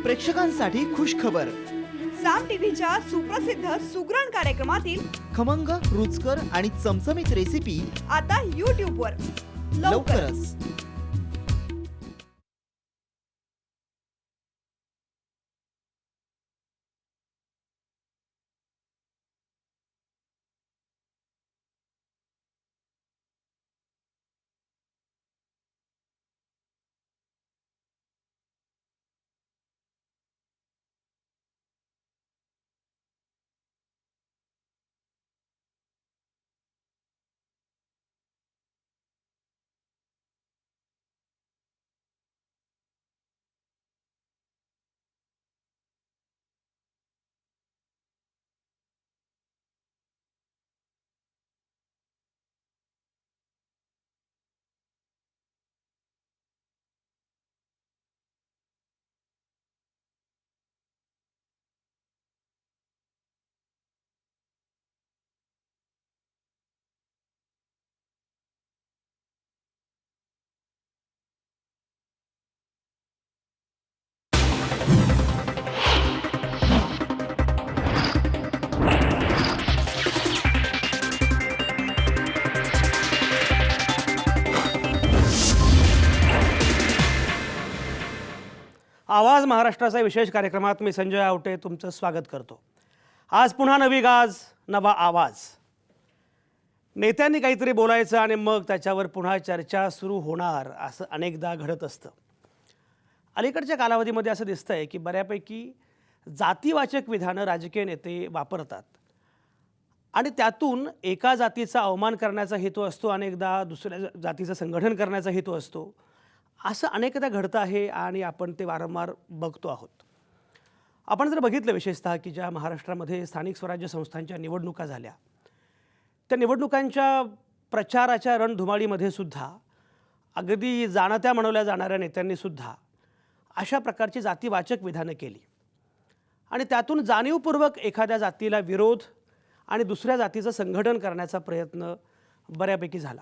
प्रेक्षकांसाठी खुशखबर. साम टीव्हीच्या सुप्रसिद्ध सुगरण कार्यक्रमातील खमंग, रुचकर आणि चमचमीत रेसिपी आता YouTube वर लवकरच. आवाज महाराष्ट्राचा विशेष कार्यक्रमात मी संजय आवटे तुमचं स्वागत करतो. आज पुन्हा नवी गाज, नवा आवाज. नेत्यांनी काहीतरी बोलायचं आणि मग त्याच्यावर पुन्हा चर्चा सुरू होणार असं अनेकदा घडत असतं. अलीकडच्या कालावधीमध्ये असं दिसतंय की बऱ्यापैकी जातीवाचक विधानं राजकीय नेते वापरतात आणि त्यातून एका जातीचा अवमान करण्याचा हेतू असतो, अनेकदा दुसऱ्या जातीचं संघटन करण्याचा हेतू असतो. असं अनेकदा घडतं आहे आणि आपण ते वारंवार बघतो आहोत. आपण जर बघितलं विशेषतः की ज्या महाराष्ट्रामध्ये स्थानिक स्वराज्य संस्थांच्या निवडणुका झाल्या, त्या निवडणुकांच्या प्रचाराच्या रणधुमाळीमध्ये सुद्धा अगदी जाणत्या म्हणवल्या जाणाऱ्या नेत्यांनीसुद्धा अशा प्रकारची जातीवाचक विधानं केली आणि त्यातून जाणीवपूर्वक एखाद्या जातीला विरोध आणि दुसऱ्या जातीचं संघटन करण्याचा प्रयत्न बऱ्यापैकी झाला.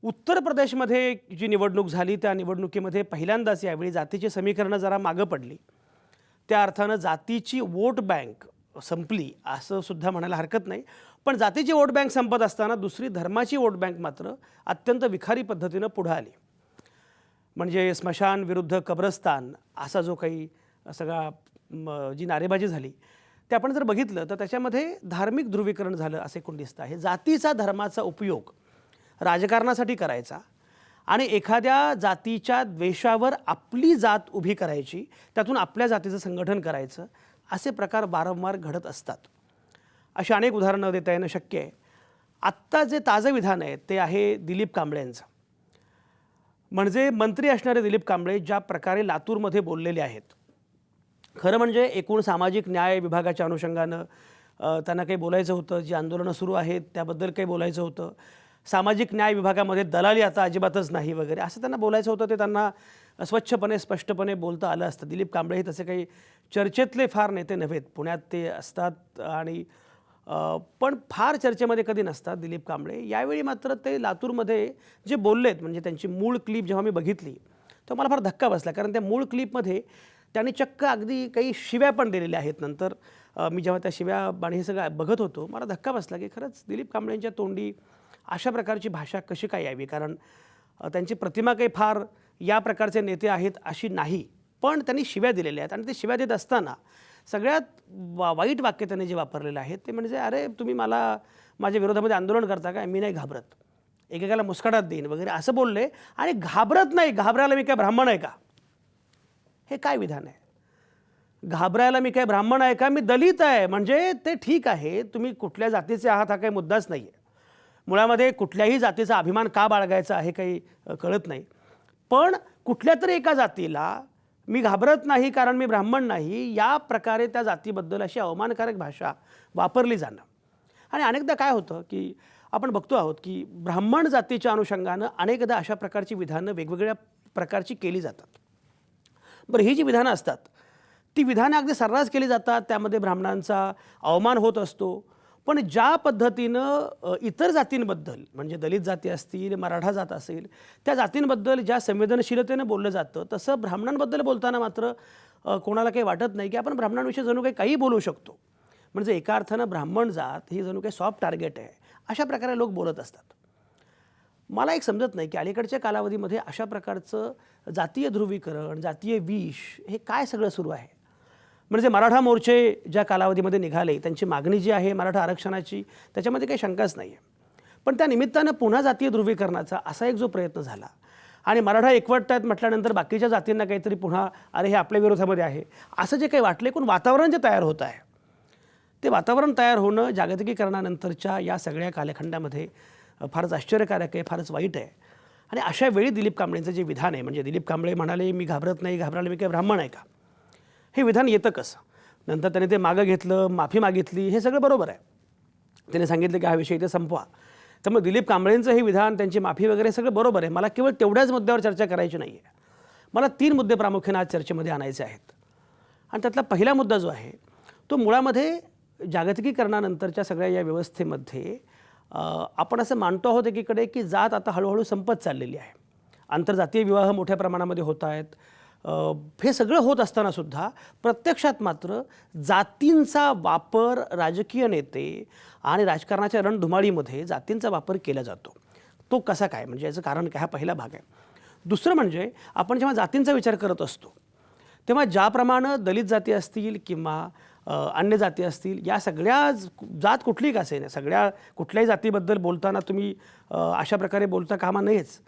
उत्तर प्रदेशमध्ये जी निवडणूक झाली त्या निवडणुकीमध्ये पहिल्यांदाच यावेळी जातीची समीकरणं जरा मागं पडली. त्या अर्थानं जातीची वोट बँक संपली असं सुद्धा म्हणायला हरकत नाही. पण जातीची वोट बँक संपत असताना दुसरी धर्माची वोट बँक मात्र अत्यंत विखारी पद्धतीनं पुढं आली. म्हणजे स्मशान विरुद्ध कब्रस्तान असा जो काही सगळा जी नारेबाजी झाली ते आपण जर बघितलं तर त्याच्यामध्ये धार्मिक ध्रुवीकरण झालं असे कोण दिसतं आहे. जातीचा धर्माचा उपयोग राजकारणासाठी करायचा आणि एखाद्या जातीच्या द्वेषावर आपली जात उभी करायची, त्यातून आपल्या जातीचं संघटन करायचं, असे प्रकार वारंवार घडत असतात. अशी अनेक उदाहरणं देता येणं शक्य आहे. आत्ता जे ताजं विधान आहे ते आहे दिलीप कांबळे यांचं. म्हणजे मंत्री असणारे दिलीप कांबळे ज्या प्रकारे लातूरमध्ये बोललेले आहेत, खरं म्हणजे एकूण सामाजिक न्याय विभागाच्या अनुषंगानं त्यांना काही बोलायचं होतं. जी आंदोलनं सुरू आहेत त्याबद्दल काही बोलायचं होतं. सामाजिक न्याय विभागामध्ये दलाली आता अजिबातच नाही वगैरे असं त्यांना बोलायचं होतं. ते त्यांना स्वच्छपणे स्पष्टपणे बोलता आलं असतं. दिलीप कांबळे हे तसे काही चर्चेतले फार नेते नव्हेत. पुण्यात ते असतात आणि पण फार चर्चेमध्ये कधी नसतात दिलीप कांबळे. यावेळी मात्र ते लातूरमध्ये जे बोललेत, म्हणजे त्यांची मूळ क्लिप जेव्हा मी बघितली तर मला फार धक्का बसला. कारण त्या मूळ क्लिपमध्ये त्यांनी चक्क अगदी काही शिव्या पण दिलेल्या आहेत. नंतर मी जेव्हा त्या शिव्या आणि हे सगळं बघत होतो मला धक्का बसला की खरंच दिलीप कांबळेंच्या तोंडी अशा प्रकारची भाषा कशी काय यावी. कारण त्यांची प्रतिमा काही फार या प्रकारचे नेते आहेत अशी नाही, पण त्यांनी शिव्या दिलेल्या आहेत. आणि ते शिव्या देत असताना सगळ्यात वाईट वाक्य त्यांनी जे वापरलेलं आहे ते म्हणजे, अरे तुम्ही मला माझ्या विरोधामध्ये आंदोलन करता काय, मी नाही घाबरत, एकेकाला मुस्काटात देईन वगैरे असं बोलले. आणि घाबरत नाही, घाबरायला मी काय ब्राह्मण आहे का, हे काय विधान आहे. घाबरायला मी काय ब्राह्मण आहे का, मी दलित आहे. म्हणजे ते ठीक आहे, तुम्ही कुठल्या जातीचे आहात हा काही मुद्दाच नाही आहे. मुळामध्ये कुठल्याही जातीचा अभिमान का बाळगायचा हे काही कळत नाही. पण कुठल्या तरी एका जातीला मी घाबरत नाही कारण मी ब्राह्मण नाही, या प्रकारे त्या जातीबद्दल अशी अवमानकारक भाषा वापरली जाणं. आणि अनेकदा काय होतं की आपण बघतो आहोत की ब्राह्मण जातीच्या अनुषंगानं अनेकदा अशा प्रकारची विधानं वेगवेगळ्या प्रकारची केली जातात. बरं, ही जी विधानं असतात ती विधानं अगदी सर्रास केली जातात, त्यामध्ये ब्राह्मणांचा अवमान होत असतो. पण ज्या पद्धतीनं इतर जातींबद्दल, म्हणजे दलित जाती असतील, मराठा जात असेल, त्या जातींबद्दल ज्या संवेदनशीलतेनं बोललं जातं, तसं ब्राह्मणांबद्दल बोलताना मात्र कोणाला काही वाटत नाही की आपण ब्राह्मणांविषयी जणू काही बोलू शकतो. म्हणजे एका अर्थानं ब्राह्मण जात ही जणू काही सॉफ्ट टार्गेट आहे, अशा प्रकारे लोक बोलत असतात. मला एक समजत नाही की अलीकडच्या कालावधीमध्ये अशा प्रकारचं जातीय ध्रुवीकरण, जातीय विष हे काय सगळं सुरू आहे. म्हणजे मराठा मोर्चे ज्या कालावधीमध्ये निघाले, त्यांची मागणी जी आहे मराठा आरक्षणाची, त्याच्यामध्ये काही शंकाच नाही आहे. पण त्या निमित्तानं पुन्हा जातीय ध्रुवीकरणाचा असा एक जो प्रयत्न झाला आणि मराठा एकवटत आहेत म्हटल्यानंतर बाकीच्या जातींना काहीतरी पुन्हा अरे हे आपल्या विरोधामध्ये आहे असं जे काही वाटलं, एकूण वातावरण जे तयार होत आहे, ते वातावरण तयार होणं जागतिकीकरणानंतरच्या या सगळ्या कालखंडामध्ये फारच आश्चर्यकारक आहे, फारच वाईट आहे. आणि अशा वेळी दिलीप कांबळेंचं जे विधान आहे, म्हणजे दिलीप कांबळे म्हणाले मी घाबरत नाही, घाबरायला मी काय ब्राह्मण आहे का, हे विधान येतं कसं. नंतर त्याने ते मागं घेतलं, माफी मागितली, हे सगळं बरोबर आहे. त्याने सांगितलं की हा विषय इथे संपवा. त्यामुळे दिलीप कांबळेंचं हे विधान, त्यांची माफी वगैरे सगळं बरोबर आहे. मला केवळ तेवढ्याच मुद्द्यावर चर्चा करायची नाही आहे. मला 3 मुद्दे प्रामुख्याने आज चर्चेमध्ये आणायचे आहेत. आणि त्यातला पहिला मुद्दा जो आहे तो मुळामध्ये जागतिकीकरणानंतरच्या सगळ्या या व्यवस्थेमध्ये आपण असं मानतो आहोत एकीकडे की जात आता हळूहळू संपत चाललेली आहे. आंतरजातीय विवाह मोठ्या प्रमाणामध्ये होत आहेत. हे सगळं होत असतानासुद्धा प्रत्यक्षात मात्र जातींचा वापर राजकीय नेते आणि राजकारणाच्या रणधुमाळीमध्ये जातींचा वापर केला जातो. तो कसा काय, म्हणजे याचं कारण काय, हा पहिला भाग आहे. दुसरं म्हणजे आपण जेव्हा जातींचा विचार करत असतो तेव्हा ज्याप्रमाणे दलित जाती असतील किंवा अन्य जाती असतील, या सगळ्या जात कुठलीही का असेल, सगळ्या कुठल्याही जातीबद्दल बोलताना तुम्ही अशा प्रकारे बोलता कामा नयेच.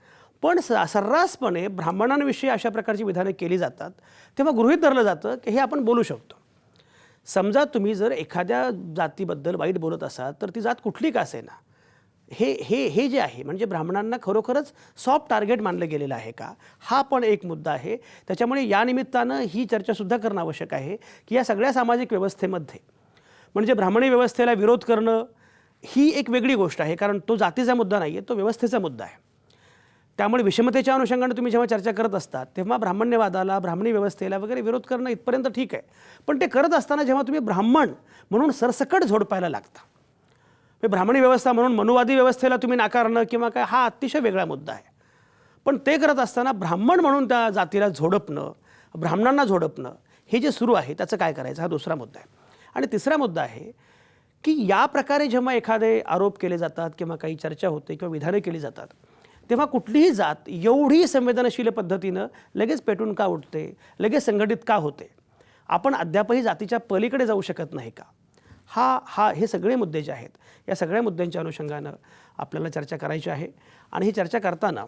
पण सर्रासपणे ब्राह्मणांविषयी अशा प्रकारची विधानं केली जातात तेव्हा गृहीत धरलं जातं की हे आपण बोलू शकतो. समजा तुम्ही जर एखाद्या जातीबद्दल वाईट बोलत असाल तर ती जात कुठली का असेना, हे हे हे जे आहे म्हणजे ब्राह्मणांना खरोखरच सॉफ्ट टार्गेट मानलं गेलेलं आहे का, हा पण एक मुद्दा आहे. त्याच्यामुळे या निमित्तानं ही चर्चासुद्धा करणं आवश्यक आहे की या सगळ्या सामाजिक व्यवस्थेमध्ये म्हणजे ब्राह्मणी व्यवस्थेला विरोध करणं ही एक वेगळी गोष्ट आहे, कारण तो जातीचा मुद्दा नाही आहे, तो व्यवस्थेचा मुद्दा आहे. त्यामुळे विषमतेच्या अनुषंगाने तुम्ही जेव्हा चर्चा करत असतात तेव्हा ब्राह्मण्यवादाला, ब्राह्मणी व्यवस्थेला वगैरे विरोध करणं इथपर्यंत ठीक आहे. पण ते करत असताना जेव्हा तुम्ही ब्राह्मण म्हणून सरसकट झोडपायला लागता, ब्राह्मणी व्यवस्था म्हणून मनुवादी व्यवस्थेला तुम्ही नाकारणं किंवा काय, हा अतिशय वेगळा मुद्दा आहे. पण ते करत असताना ब्राह्मण म्हणून त्या जातीला झोडपणं, ब्राह्मणांना झोडपणं, हे जे सुरू आहे त्याचं काय करायचं, हा दुसरा मुद्दा आहे. आणि तिसरा मुद्दा आहे की या प्रकारे जेव्हा एखादे आरोप केले जातात किंवा काही चर्चा होते किंवा विधानं केली जातात तेव्हा कुठलीही जात एवढी संवेदनशील पद्धतीनं लगेच पेटून का उठते, लगेच संघटित का होते, आपण अद्यापही जातीच्या पलीकडे जाऊ शकत नाही का, हे सगळे मुद्दे जे आहेत या सगळ्या मुद्द्यांच्या अनुषंगानं आपल्याला चर्चा करायची आहे. आणि ही चर्चा करताना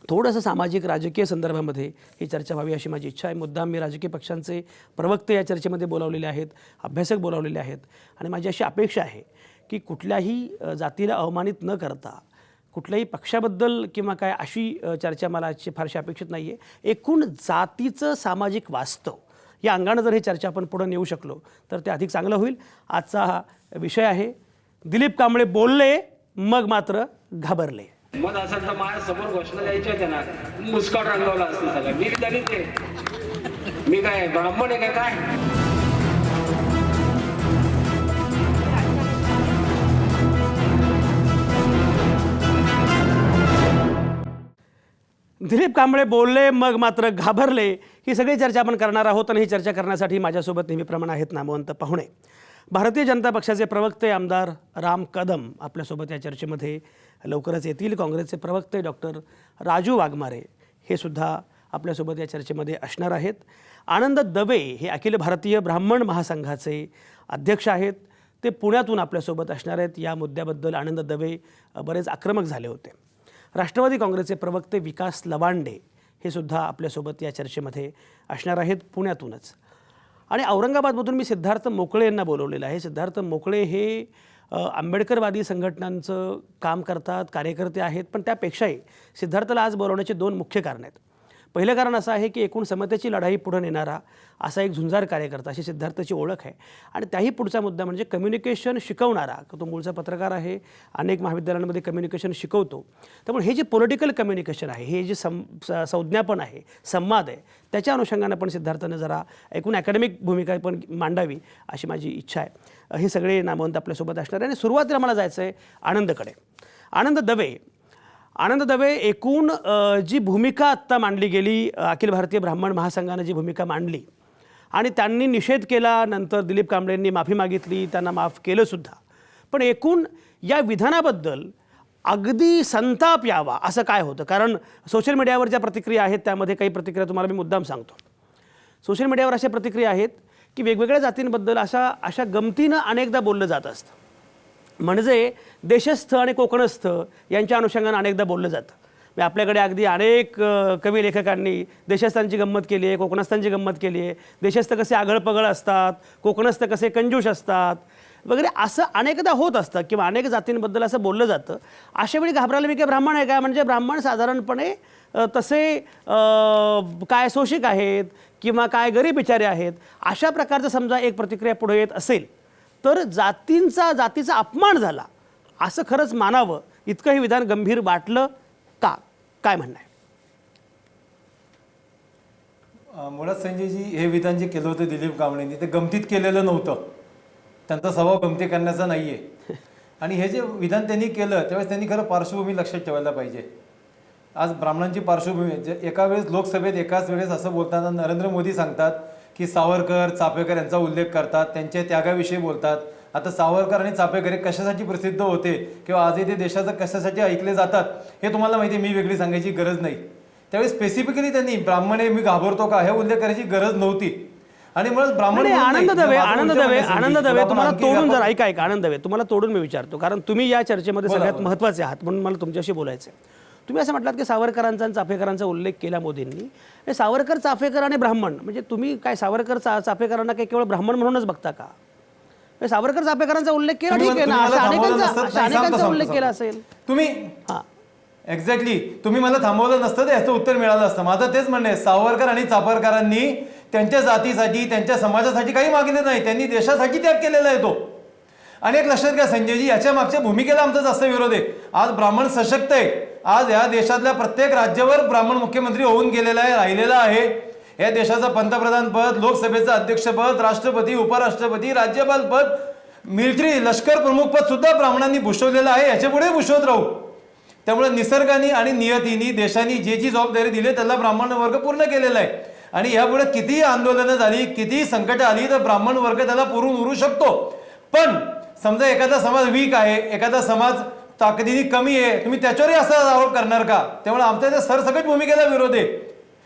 थोडंसं सामाजिक राजकीय संदर्भामध्ये ही चर्चा व्हावी अशी माझी इच्छा आहे. मुद्दाम मी राजकीय पक्षांचे प्रवक्ते या चर्चेमध्ये बोलावलेले आहेत, अभ्यासक बोलावलेले आहेत. आणि माझी अशी अपेक्षा आहे की कुठल्याही जातीला अवमानित न करता कुठल्याही पक्षाबद्दल किंवा काय अशी चर्चा मला आजची फारशी अपेक्षित नाही आहे. एकूण जातीचं सामाजिक वास्तव या अंगानं जर ही चर्चा आपण पुढे नेऊ शकलो तर ते अधिक चांगलं होईल. आजचा हा विषय आहे दिलीप कांबळे बोलले मग मात्र घाबरले. मत असेल तर माझ्या समोर घोषणा द्यायची होत्या ना, मुस्काट रंगवला असतं सगळं. मी दलित आहे, मी काय ब्राह्मण आहे काय? दिलीप कांबळे बोलले मग मात्र घाबरले, ही सगळी चर्चा आपण करणार आहोत. आणि ही चर्चा करण्यासाठी माझ्यासोबत नेहमीप्रमाणे आहेत नामवंत पाहुणे. भारतीय जनता पक्षाचे प्रवक्ते आमदार राम कदम आपल्यासोबत या चर्चेमध्ये लवकरच येतील. काँग्रेसचे प्रवक्ते डॉक्टर राजू वाघमारे हे सुद्धा आपल्यासोबत या चर्चेमध्ये असणार आहेत. आनंद दवे हे अखिल भारतीय ब्राह्मण महासंघाचे अध्यक्ष आहेत, ते पुण्यातून आपल्यासोबत असणार आहेत. या मुद्द्याबद्दल आनंद दवे बरेच आक्रमक झाले होते. राष्ट्रवादी काँग्रेसचे प्रवक्ते विकास लवांडे हे सुद्धा आपल्यासोबत या चर्चेमध्ये असणार आहेत पुण्यातूनच. आणि औरंगाबादमधून मी सिद्धार्थ मोकळे यांना बोलवलेलं आहे. सिद्धार्थ मोकळे हे आंबेडकरवादी संघटनांचं काम करतात, कार्यकर्ते आहेत. पण त्यापेक्षाही सिद्धार्थला आज बोलवण्याची 2 मुख्य कारणं आहेत. पहिलं कारण असं आहे की एकूण समतेची लढाई पुढे नेणारा असा एक झुंजार कार्यकर्ता अशी सिद्धार्थची ओळख आहे. आणि त्याही पुढचा मुद्दा म्हणजे कम्युनिकेशन शिकवणारा, तो मूळचा पत्रकार आहे, अनेक महाविद्यालयांमध्ये कम्युनिकेशन शिकवतो. त्यामुळे हे जे पॉलिटिकल कम्युनिकेशन आहे, हे जे संज्ञापन आहे, संवाद आहे, त्याच्या अनुषंगानं पण सिद्धार्थानं जरा एकूण अकॅडमिक भूमिका पण मांडावी अशी माझी इच्छा आहे. हे सगळे नामवंत आपल्यासोबत असणार आहे. आणि सुरुवातीला मला जायचं आहे आनंदकडे. आनंद दवे एकूण जी भूमिका आत्ता मांडली गेली, अखिल भारतीय ब्राह्मण महासंघानं जी भूमिका मांडली आणि त्यांनी निषेध केला. नंतर दिलीप कांबळेंनी माफी मागितली, त्यांना माफ केलं सुद्धा. पण एकूण या विधानाबद्दल अगदी संताप यावा असं काय होतं? कारण सोशल मीडियावर ज्या प्रतिक्रिया आहेत त्यामध्ये काही प्रतिक्रिया तुम्हाला मी मुद्दाम सांगतो. सोशल मीडियावर अशा प्रतिक्रिया आहेत की वेगवेगळ्या जातींबद्दल अशा गमतीनं अनेकदा बोललं जात असतं. म्हणजे देशस्थ आणि कोकणस्थ यांच्या अनुषंगानं अनेकदा बोललं जातं. म्हणजे आपल्याकडे अगदी अनेक कवी लेखकांनी देशस्थांची गंमत केली आहे, कोकणस्थांची गंमत केली आहे. देशस्थ कसे आगळपगळ असतात, कोकणस्थ कसे कंजूष असतात वगैरे असं अनेकदा होत असतं किंवा अनेक जातींबद्दल असं बोललं जातं. अशावेळी घाबरायला मी काय ब्राह्मण आहे काय? म्हणजे ब्राह्मण साधारणपणे तसे काय शोषिक आहेत किंवा काय गरीब बिचारे आहेत अशा प्रकारचं समजा एक प्रतिक्रिया पुढे येत असेल तर जातीचा अपमान झाला असं खरंच मानावं इतकं हे विधान गंभीर वाटलं का? काय म्हणणं आहे? मुळात संजयजी, हे विधान जे केलं होतं दिलीप कांबळेंनी ते गमतीत केलेलं नव्हतं. त्यांचा स्वभाव गमती करण्याचा नाही आहे. आणि हे जे विधान त्यांनी केलं त्यावेळेस त्यांनी खरं पार्श्वभूमी लक्षात ठेवायला पाहिजे. आज ब्राह्मणांची पार्श्वभूमी एका वेळेस लोकसभेत एकाच वेळेस असं बोलताना नरेंद्र मोदी सांगतात की सावरकर, चाफेकर यांचा उल्लेख करतात, त्यांच्या त्यागाविषयी बोलतात. आता सावरकर आणि चाफेकर हे कशासाठी प्रसिद्ध होते किंवा आजही ते देशाचं कशासाठी ऐकले जातात हे तुम्हाला माहिती आहे, मी वेगळी सांगायची गरज नाही. त्यावेळी स्पेसिफिकली त्यांनी ब्राह्मण आहे मी घाबरतो का हे उल्लेख करायची गरज नव्हती. आणि मुळात ब्राह्मण आनंद दवे तुम्हाला तोडून जर ऐका आनंद दवे तुम्हाला तोडून मी विचारतो, कारण तुम्ही या चर्चेमध्ये सगळ्यात महत्त्वाचे आहात म्हणून मला तुमच्याशी बोलायचं आहे. तुम्ही असं म्हटलात की सावरकरांचा आणि चाफेकरांचा उल्लेख केला मोदींनी. हे सावरकर, चाफेकर आणि ब्राह्मण म्हणजे तुम्ही काय सावरकर चाफेकरांना काही केवळ ब्राह्मण म्हणूनच बघता का? सावरकर चाफेकरांचा उल्लेख केला ठीक आहे ना, अनेकांचा उल्लेख केला असेल तुम्ही. हां एक्झॅक्टली, तुम्ही मला थांबवलं नसतं तर याचं उत्तर मिळालं असतं. माझं तेच म्हणणं आहे, सावरकर आणि चाफेकरांनी त्यांच्या जातीसाठी त्यांच्या समाजासाठी काही मागणी नाही, त्यांनी देशासाठी त्याग केलेला आहे तो. आणि एक लक्षात घ्या संजयजी, याच्या मागच्या भूमिकेला आमचा जास्त विरोध आहे. आज ब्राह्मण सशक्त आहे. आज या देशातल्या प्रत्येक राज्यावर ब्राह्मण मुख्यमंत्री होऊन गेलेला आहे, राहिलेला आहे. या देशाचं पंतप्रधान पद, लोकसभेचं अध्यक्षपद, राष्ट्रपती, उपराष्ट्रपती, राज्यपाल पद, मिलिटरी लष्कर प्रमुख पद सुद्धा ब्राह्मणांनी भूषवलेलं आहे. याच्या पुढे भूषवत राहू. त्यामुळे निसर्गाने आणि नियतीने देशाने जी जबाबदारी दिली त्याला ब्राह्मण वर्ग पूर्ण केलेला आहे. आणि यापुढे कितीही आंदोलनं झाली, कितीही संकट आली तर ब्राह्मण वर्ग त्याला पुरून उरू शकतो. पण समजा एखादा समाज वीक आहे, एखादा समाज ताकदीने कमी आहे, तुम्ही त्याच्यावरही असा आरोप करणार का? त्यामुळे आमच्या त्या सरसकट भूमिकेला विरोध आहे.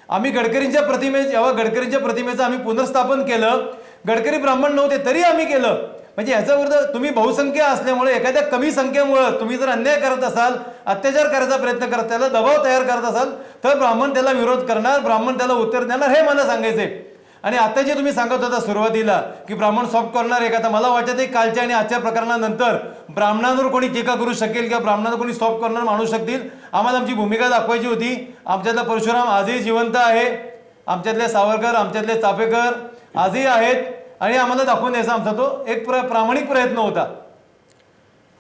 आम्ही जेव्हा गडकरींच्या प्रतिमेचं आम्ही पुनर्स्थापन केलं, गडकरी ब्राह्मण नव्हते तरी आम्ही केलं. म्हणजे याचा विरोध तुम्ही बहुसंख्य असल्यामुळे एखाद्या कमी संख्येमुळे तुम्ही जर अन्याय करत असाल, अत्याचार करायचा प्रयत्न करत, त्याला दबाव तयार करत असाल तर ब्राह्मण त्याला विरोध करणार, ब्राह्मण त्याला उत्तर देणार, हे मला सांगायचंय. आणि आता जे तुम्ही सांगत होता सुरुवातीला की ब्राह्मण सॉफ्ट कॉर्नर आहे का, तर मला वाटत आहे कालच्या आणि आजच्या प्रकरणानंतर ब्राह्मणांवर कोणी टीका करू शकेल किंवा ब्राह्मणांना कोणी सॉफ्ट कॉर्नर मानू शकतील. आम्हाला आमची भूमिका दाखवायची होती. आमच्यातला परशुराम आजही जिवंत आहे, आमच्यातले सावरकर, आमच्यातले चाफेकर आजही आहेत आणि आम्हाला दाखवून द्यायचा आमचा तो एक प्रामाणिक प्रयत्न होता.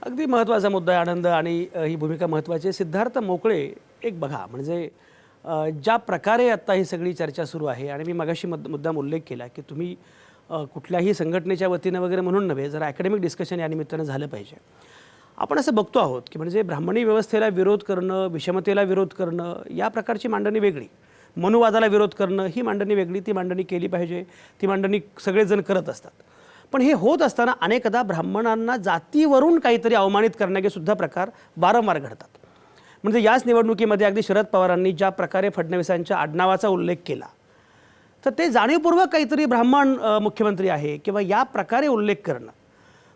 अगदी महत्त्वाचा मुद्दा आहे आनंद, आणि ही भूमिका महत्त्वाची आहे. सिद्धार्थ मोकळे, एक बघा म्हणजे ज्या प्रकारे आत्ता ही सगळी चर्चा सुरू आहे, आणि मी मगाशी मुद्दाम उल्लेख केला की तुम्ही कुठल्याही संघटनेच्या वतीनं वगैरे म्हणून नव्हे, जरा अकॅडमिक डिस्कशन या निमित्तानं झालं पाहिजे. आपण असं बघतो आहोत की म्हणजे ब्राह्मणी व्यवस्थेला विरोध करणं, विषमतेला विरोध करणं या प्रकारची मांडणी वेगळी, मनुवादाला विरोध करणं ही मांडणी वेगळी. ती मांडणी केली पाहिजे, ती मांडणी सगळेजण करत असतात. पण हे होत असताना अनेकदा ब्राह्मणांना जातीवरून काहीतरी अवमानित करण्याचे सुद्धा प्रकार वारंवार घडतात. म्हणजे याच निवडणुकीमध्ये अगदी शरद पवारांनी ज्या प्रकारे फडणवीसांच्या आडनावाचा उल्लेख केला, तर ते जाणीवपूर्वक काहीतरी ब्राह्मण मुख्यमंत्री आहे किंवा या प्रकारे उल्लेख करणं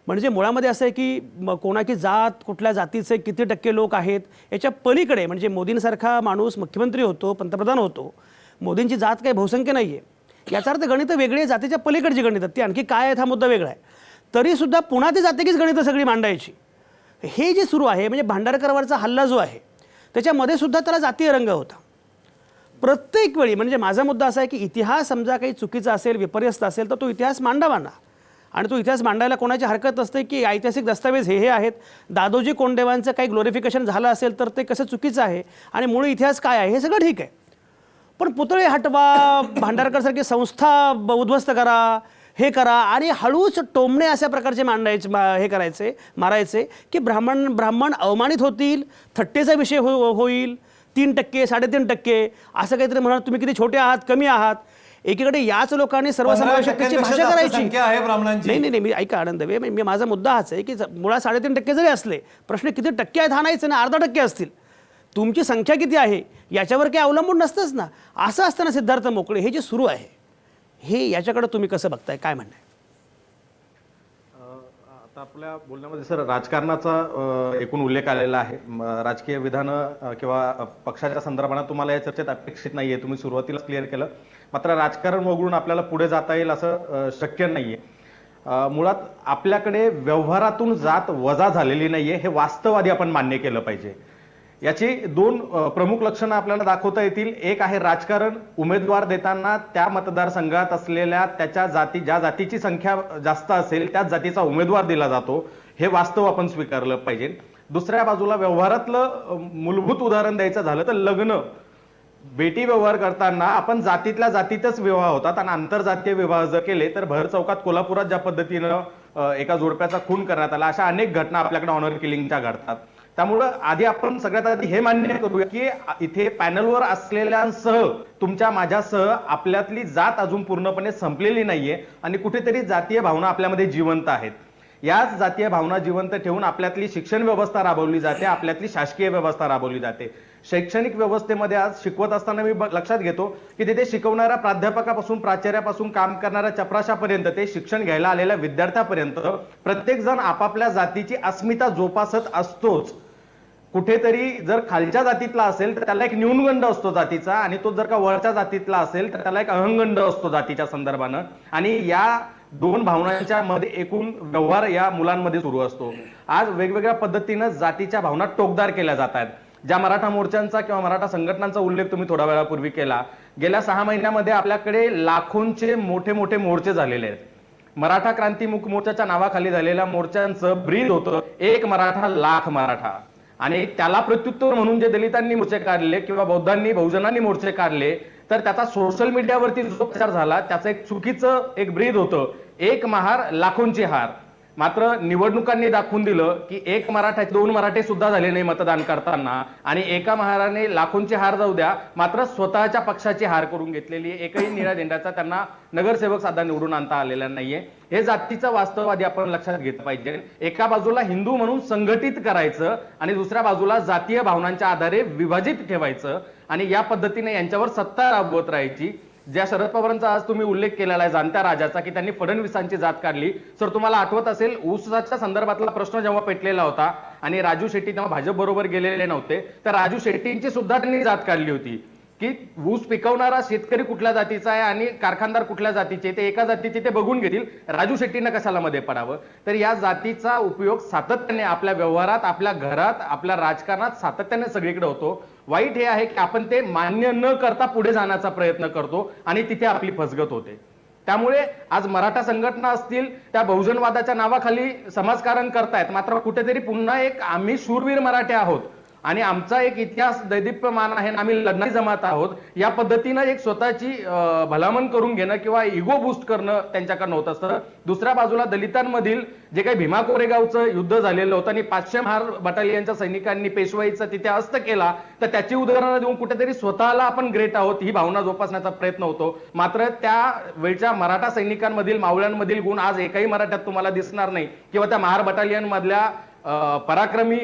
म्हणजे मुळामध्ये असं आहे की कोणाची जात, कुठल्या जातीचे किती टक्के लोक आहेत याच्या पलीकडे, म्हणजे मोदींसारखा माणूस मुख्यमंत्री होतो, पंतप्रधान होतो, मोदींची जात काही बहुसंख्य नाही आहे, याचा अर्थ गणितं वेगळी, जातीच्या पलीकडची गणितं ती आणखी काय आहेत हा मुद्दा वेगळा आहे. तरीसुद्धा पुन्हा ती जातीकीच गणितं सगळी मांडायची, हे जे सुरू आहे म्हणजे भांडारकरवरचा हल्ला जो आहे त्याच्यामध्ये सुद्धा त्याला जातीय रंग होता प्रत्येक वेळी. म्हणजे माझा मुद्दा असा आहे की इतिहास समजा काही चुकीचा असेल, विपर्यस्त असेल तर तो इतिहास मांडावा ना, आणि तो इतिहास मांडायला कोणाची हरकत नसते की ऐतिहासिक दस्तावेज हे आहेत, दादोजी कोंडदेवांचं काही ग्लोरिफिकेशन झालं असेल तर ते कसं चुकीचं आहे आणि मूळ इतिहास काय आहे हे सगळं ठीक आहे. पण पुतळे हटवा, भांडारकरसारखी संस्था उद्ध्वस्त करा, हे करा, आणि हळूच टोमणे अशा प्रकारचे मारायचे की ब्राह्मण अवमानित होतील, थट्टेचा विषय होईल, 3%, 3.5% असं काहीतरी म्हणा, तुम्ही किती छोटे आहात, कमी आहात, एकीकडे याच लोकांनी सर्वसमावेशकतेची भाषा 15% करायची. संख्या आहे ब्राह्मणांची. नाही नाही नाही, मी ऐका आनंद मी माझा मुद्दा हाच आहे की मुळात 3.5% जरी असले, प्रश्न किती टक्के आहेत हा नाहीच ना, 0.5% असतील, तुमची संख्या किती आहे याच्यावर काही अवलंबून नसतंच ना. असं असताना सिद्धार्थ मोकळे हे जे सुरू आहे हे याच्याकडे तुम्ही कसं बघताय, काय म्हणणं आहे? आता आपल्या बोलण्यामध्ये सर राजकारणाचा एकूण उल्लेख आलेला आहे. राजकीय विधानं किंवा पक्षाच्या संदर्भात तुम्हाला या चर्चेत अपेक्षित नाहीये, तुम्ही सुरुवातीला क्लिअर केलं. मात्र राजकारण वगळून आपल्याला पुढे जाता येईल असं शक्य नाहीये. मुळात आपल्याकडे व्यवहारातून जात वजा झालेली नाहीये, हे वास्तव आधी आपण मान्य केलं पाहिजे. याची 2 प्रमुख लक्षणं आपल्याला दाखवता येतील. एक आहे राजकारण, उमेदवार देताना त्या मतदारसंघात असलेल्या त्याच्या ज्या जातीची संख्या जास्त असेल त्याच जातीचा उमेदवार दिला जातो, हे वास्तव आपण स्वीकारलं पाहिजे. दुसऱ्या बाजूला व्यवहारातलं मूलभूत उदाहरण द्यायचं झालं तर लग्न, बेटी व्यवहार करताना आपण जातीतल्या जातीतच विवाह होतात आणि आंतरजातीय विवाह जर केले तर भर चौकात कोल्हापुरात ज्या पद्धतीनं एका जोडप्याचा खून करण्यात आला, अशा अनेक घटना आपल्याकडे ऑनर किलिंगच्या घडतात. त्यामुळं आधी आपण सगळ्यात आधी हे मान्य करूया की इथे पॅनलवर असलेल्यांसह तुमच्या माझ्यासह आपल्यातली जात अजून पूर्णपणे संपलेली नाहीये आणि कुठेतरी जातीय भावना आपल्यामध्ये जिवंत आहेत. याच जातीय भावना जिवंत ठेवून आपल्यातली शिक्षण व्यवस्था राबवली जाते, आपल्यातली शासकीय व्यवस्था राबवली जाते. शैक्षणिक व्यवस्थेमध्ये आज शिकवत असताना मी लक्षात घेतो की तिथे शिकवणाऱ्या प्राध्यापकापासून प्राचार्यापासून काम करणाऱ्या चपराशापर्यंत ते शिक्षण घ्यायला आलेल्या विद्यार्थ्यापर्यंत प्रत्येक जण आपापल्या जातीची अस्मिता जोपासत असतोच. कुठेतरी जर खालच्या जातीतला असेल तर त्याला एक न्यूनगंड असतो जातीचा, आणि तो जर का वरच्या जातीतला असेल तर त्याला एक अहंगंड असतो जातीच्या संदर्भानं. आणि या 2 भावनांच्या मध्ये एकूण व्यवहार या मुलांमध्ये सुरू असतो. आज वेगवेगळ्या पद्धतीनं जातीच्या भावना टोकदार केल्या जात आहेत. ज्या मराठा मोर्चांचा किंवा मराठा संघटनांचा उल्लेख तुम्ही थोड्या वेळापूर्वी केला, गेल्या 6 महिन्यामध्ये आपल्याकडे लाखोंचे मोठे मोठे मोर्चे झालेले आहेत. मराठा क्रांती मोर्चाच्या नावाखाली झालेल्या मोर्चांचं ब्रीद होतं एक मराठा लाख मराठा, आणि त्याला प्रत्युत्तर म्हणून जे दलितांनी मोर्चे काढले किंवा बौद्धांनी बहुजनांनी मोर्चे काढले तर त्याचा सोशल मीडियावरती जो प्रचार झाला त्याचं एक चुकीचं एक ब्रीद होतं एक महार लाखोंची हार. मात्र निवडणुकांनी दाखवून दिलं की एक मराठा 2 मराठे सुद्धा झाले नाही मतदान करताना, आणि एका महाराने लाखोंची हार जाऊ द्या मात्र स्वतःच्या पक्षाची हार करून घेतलेली एकही निळ्या झेंड्याचा त्यांना नगरसेवक साधा निवडून आणता आलेला नाहीये. हे जातीचं वास्तव आधी आपण लक्षात घेतलं पाहिजे. एका बाजूला हिंदू म्हणून संघटित करायचं आणि दुसऱ्या बाजूला जातीय भावनांच्या आधारे विभाजित ठेवायचं आणि या पद्धतीने यांच्यावर सत्ता राबवत राहायची. ज्या शरद पवारांचा आज तुम्ही उल्लेख केलेला आहे जाणत्या राजाचा की त्यांनी फडणवीसांची जात काढली, सर तुम्हाला आठवत असेल ऊसाच्या संदर्भातला प्रश्न जेव्हा पेटलेला होता आणि राजू शेट्टी तेव्हा भाजप बरोबर गेलेले नव्हते, तर राजू शेट्टींची सुद्धा त्यांनी जात काढली होती की ऊस पिकवणारा शेतकरी कुठल्या जातीचा आहे आणि कारखानदार कुठल्या जातीचे, ते एका जातीचे ते बघून घेतील, राजू शेट्टींना कशाला मध्ये पडावं. तर या जातीचा उपयोग सातत्याने आपल्या व्यवहारात, आपल्या घरात, आपल्या राजकारणात सातत्याने सगळीकडे होतो. वाईट हे आहे की आपण ते मान्य न करता पुढे जाण्याचा प्रयत्न करतो आणि तिथे आपली फसगत होते. त्यामुळे आज मराठा संघटना असतील त्या बहुजनवादाच्या नावाखाली समाजकारण करतायत, मात्र कुठेतरी पुन्हा एक आम्ही शूरवीर मराठे आहोत आणि आमचा एक इतिहास दैदिप्यमान आहे, आम्ही लढणारी जमात आहोत, या पद्धतीनं एक स्वतःची भलामण करून घेणं किंवा इगो बूस्ट करणं त्यांच्याकडनं होत असतं. दुसऱ्या बाजूला दलितांमधील जे काही भीमा कोरेगावचं युद्ध झालेलं होतं आणि 500 महार बटालियनच्या सैनिकांनी पेशवाईचा तिथे हस्त केला, तर त्याची उदाहरणं देऊन कुठेतरी स्वतःला आपण ग्रेट आहोत ही भावना जोपासण्याचा प्रयत्न होतो. मात्र त्या वेळच्या मराठा सैनिकांमधील मावळ्यांमधील गुण आज एकही मराठ्यात तुम्हाला दिसणार नाही किंवा त्या महार बटालियन मधल्या पराक्रमी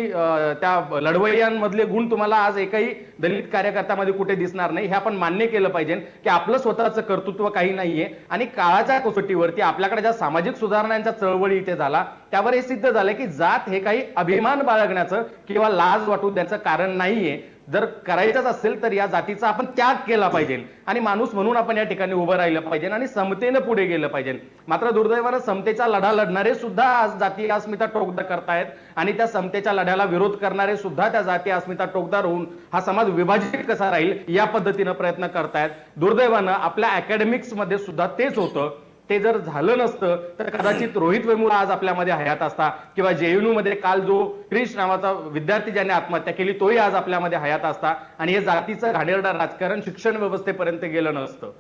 त्या लढवय्यांमधले गुण तुम्हाला आज एकही दलित कार्यकर्त्यामध्ये कुठे दिसणार नाही. हे आपण मान्य केलं पाहिजे की आपलं स्वतःचं कर्तृत्व काही नाहीये आणि काळाच्या कसोटीवरती आपल्याकडे ज्या सामाजिक सुधारणांच्या चळवळी इथे झाला त्यावर हे सिद्ध झालं की जात हे काही अभिमान बाळगण्याचं किंवा लाज वाटू द्यायचं कारण नाहीये. जर करायचंच असेल तर या जातीचा आपण त्याग केला पाहिजे आणि माणूस म्हणून आपण या ठिकाणी उभं राहिलं पाहिजे आणि समतेनं पुढे गेलं पाहिजे. मात्र दुर्दैवानं समतेचा लढा लढणारे सुद्धा आज जातीय अस्मिता टोकदार करतायत आणि त्या समतेच्या लढ्याला विरोध करणारे सुद्धा त्या जातीय अस्मिता टोकदार होऊन हा समाज विभाजित कसा राहील या पद्धतीनं प्रयत्न करतायत. दुर्दैवानं आपल्या अकॅडमिक्स मध्ये सुद्धा तेच होतं. ते जर झालं नसतं तर कदाचित रोहित वेमुळा आज आपल्यामध्ये हयात असता किंवा जेएनयू मध्ये काल जो क्रिश नावाचा विद्यार्थी ज्याने आत्महत्या केली तोही आज आपल्यामध्ये हयात असता आणि हे जातीचं घाणेरडं राजकारण शिक्षण व्यवस्थेपर्यंत गेलं नसतं.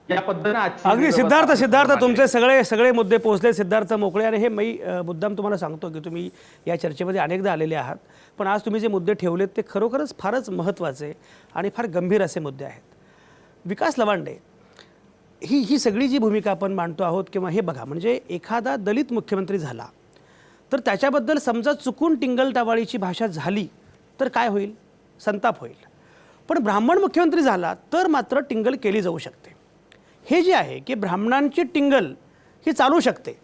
या पद्धतीने अगदी सिद्धार्थ तुमचे सगळे मुद्दे पोहोचले. सिद्धार्थ मोकळे, आणि हे मी मुद्दाम तुम्हाला सांगतो की तुम्ही या चर्चेमध्ये अनेकदा आलेले आहात, पण आज तुम्ही जे मुद्दे ठेवलेत ते खरोखरच फारच महत्त्वाचे आणि फार गंभीर असे मुद्दे आहेत. विकास लवांडे, ही सगळी जी भूमिका आपण मांडतो आहोत किंवा हे बघा, म्हणजे एखादा दलित मुख्यमंत्री झाला तर त्याच्याबद्दल समजा चुकून टिंगलटावाळीची भाषा झाली तर काय होईल? संताप होईल. पण ब्राह्मण मुख्यमंत्री झाला तर मात्र टिंगल केली जाऊ शकते. हे जे आहे की ब्राह्मणांची टिंगल ही चालू शकते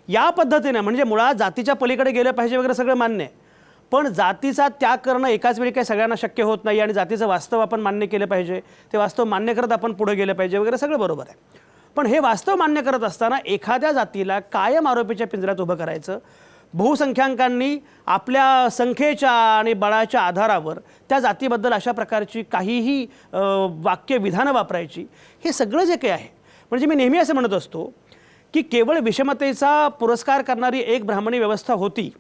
या पद्धतीने, म्हणजे मुळात जातीच्या पलीकडे गेलं पाहिजे वगैरे सगळं मान्य आहे, पण जातीचा त्याग करणं एकाच वेळी काही सगळ्यांना शक्य होत नाही आणि जातीचं वास्तव आपण मान्य केलं पाहिजे, ते वास्तव मान्य करत आपण पुढे गेलं पाहिजे वगैरे सगळं बरोबर आहे. पण हे वास्तव मान्य करत असताना एखाद्या जातीला कायम आरोपीच्या पिंजऱ्यात उभं करायचं, बहुसंख्याकांनी आपल्या संख्येच्या आणि बळाच्या आधारावर त्या जातीबद्दल अशा प्रकारची काहीही वाक्य विधानं वापरायची, हे सगळं जे काही आहे, म्हणजे मी नेहमी असं म्हणत असतो की केवळ विषमतेचा पुरस्कार करणारी एक ब्राह्मणी व्यवस्था होती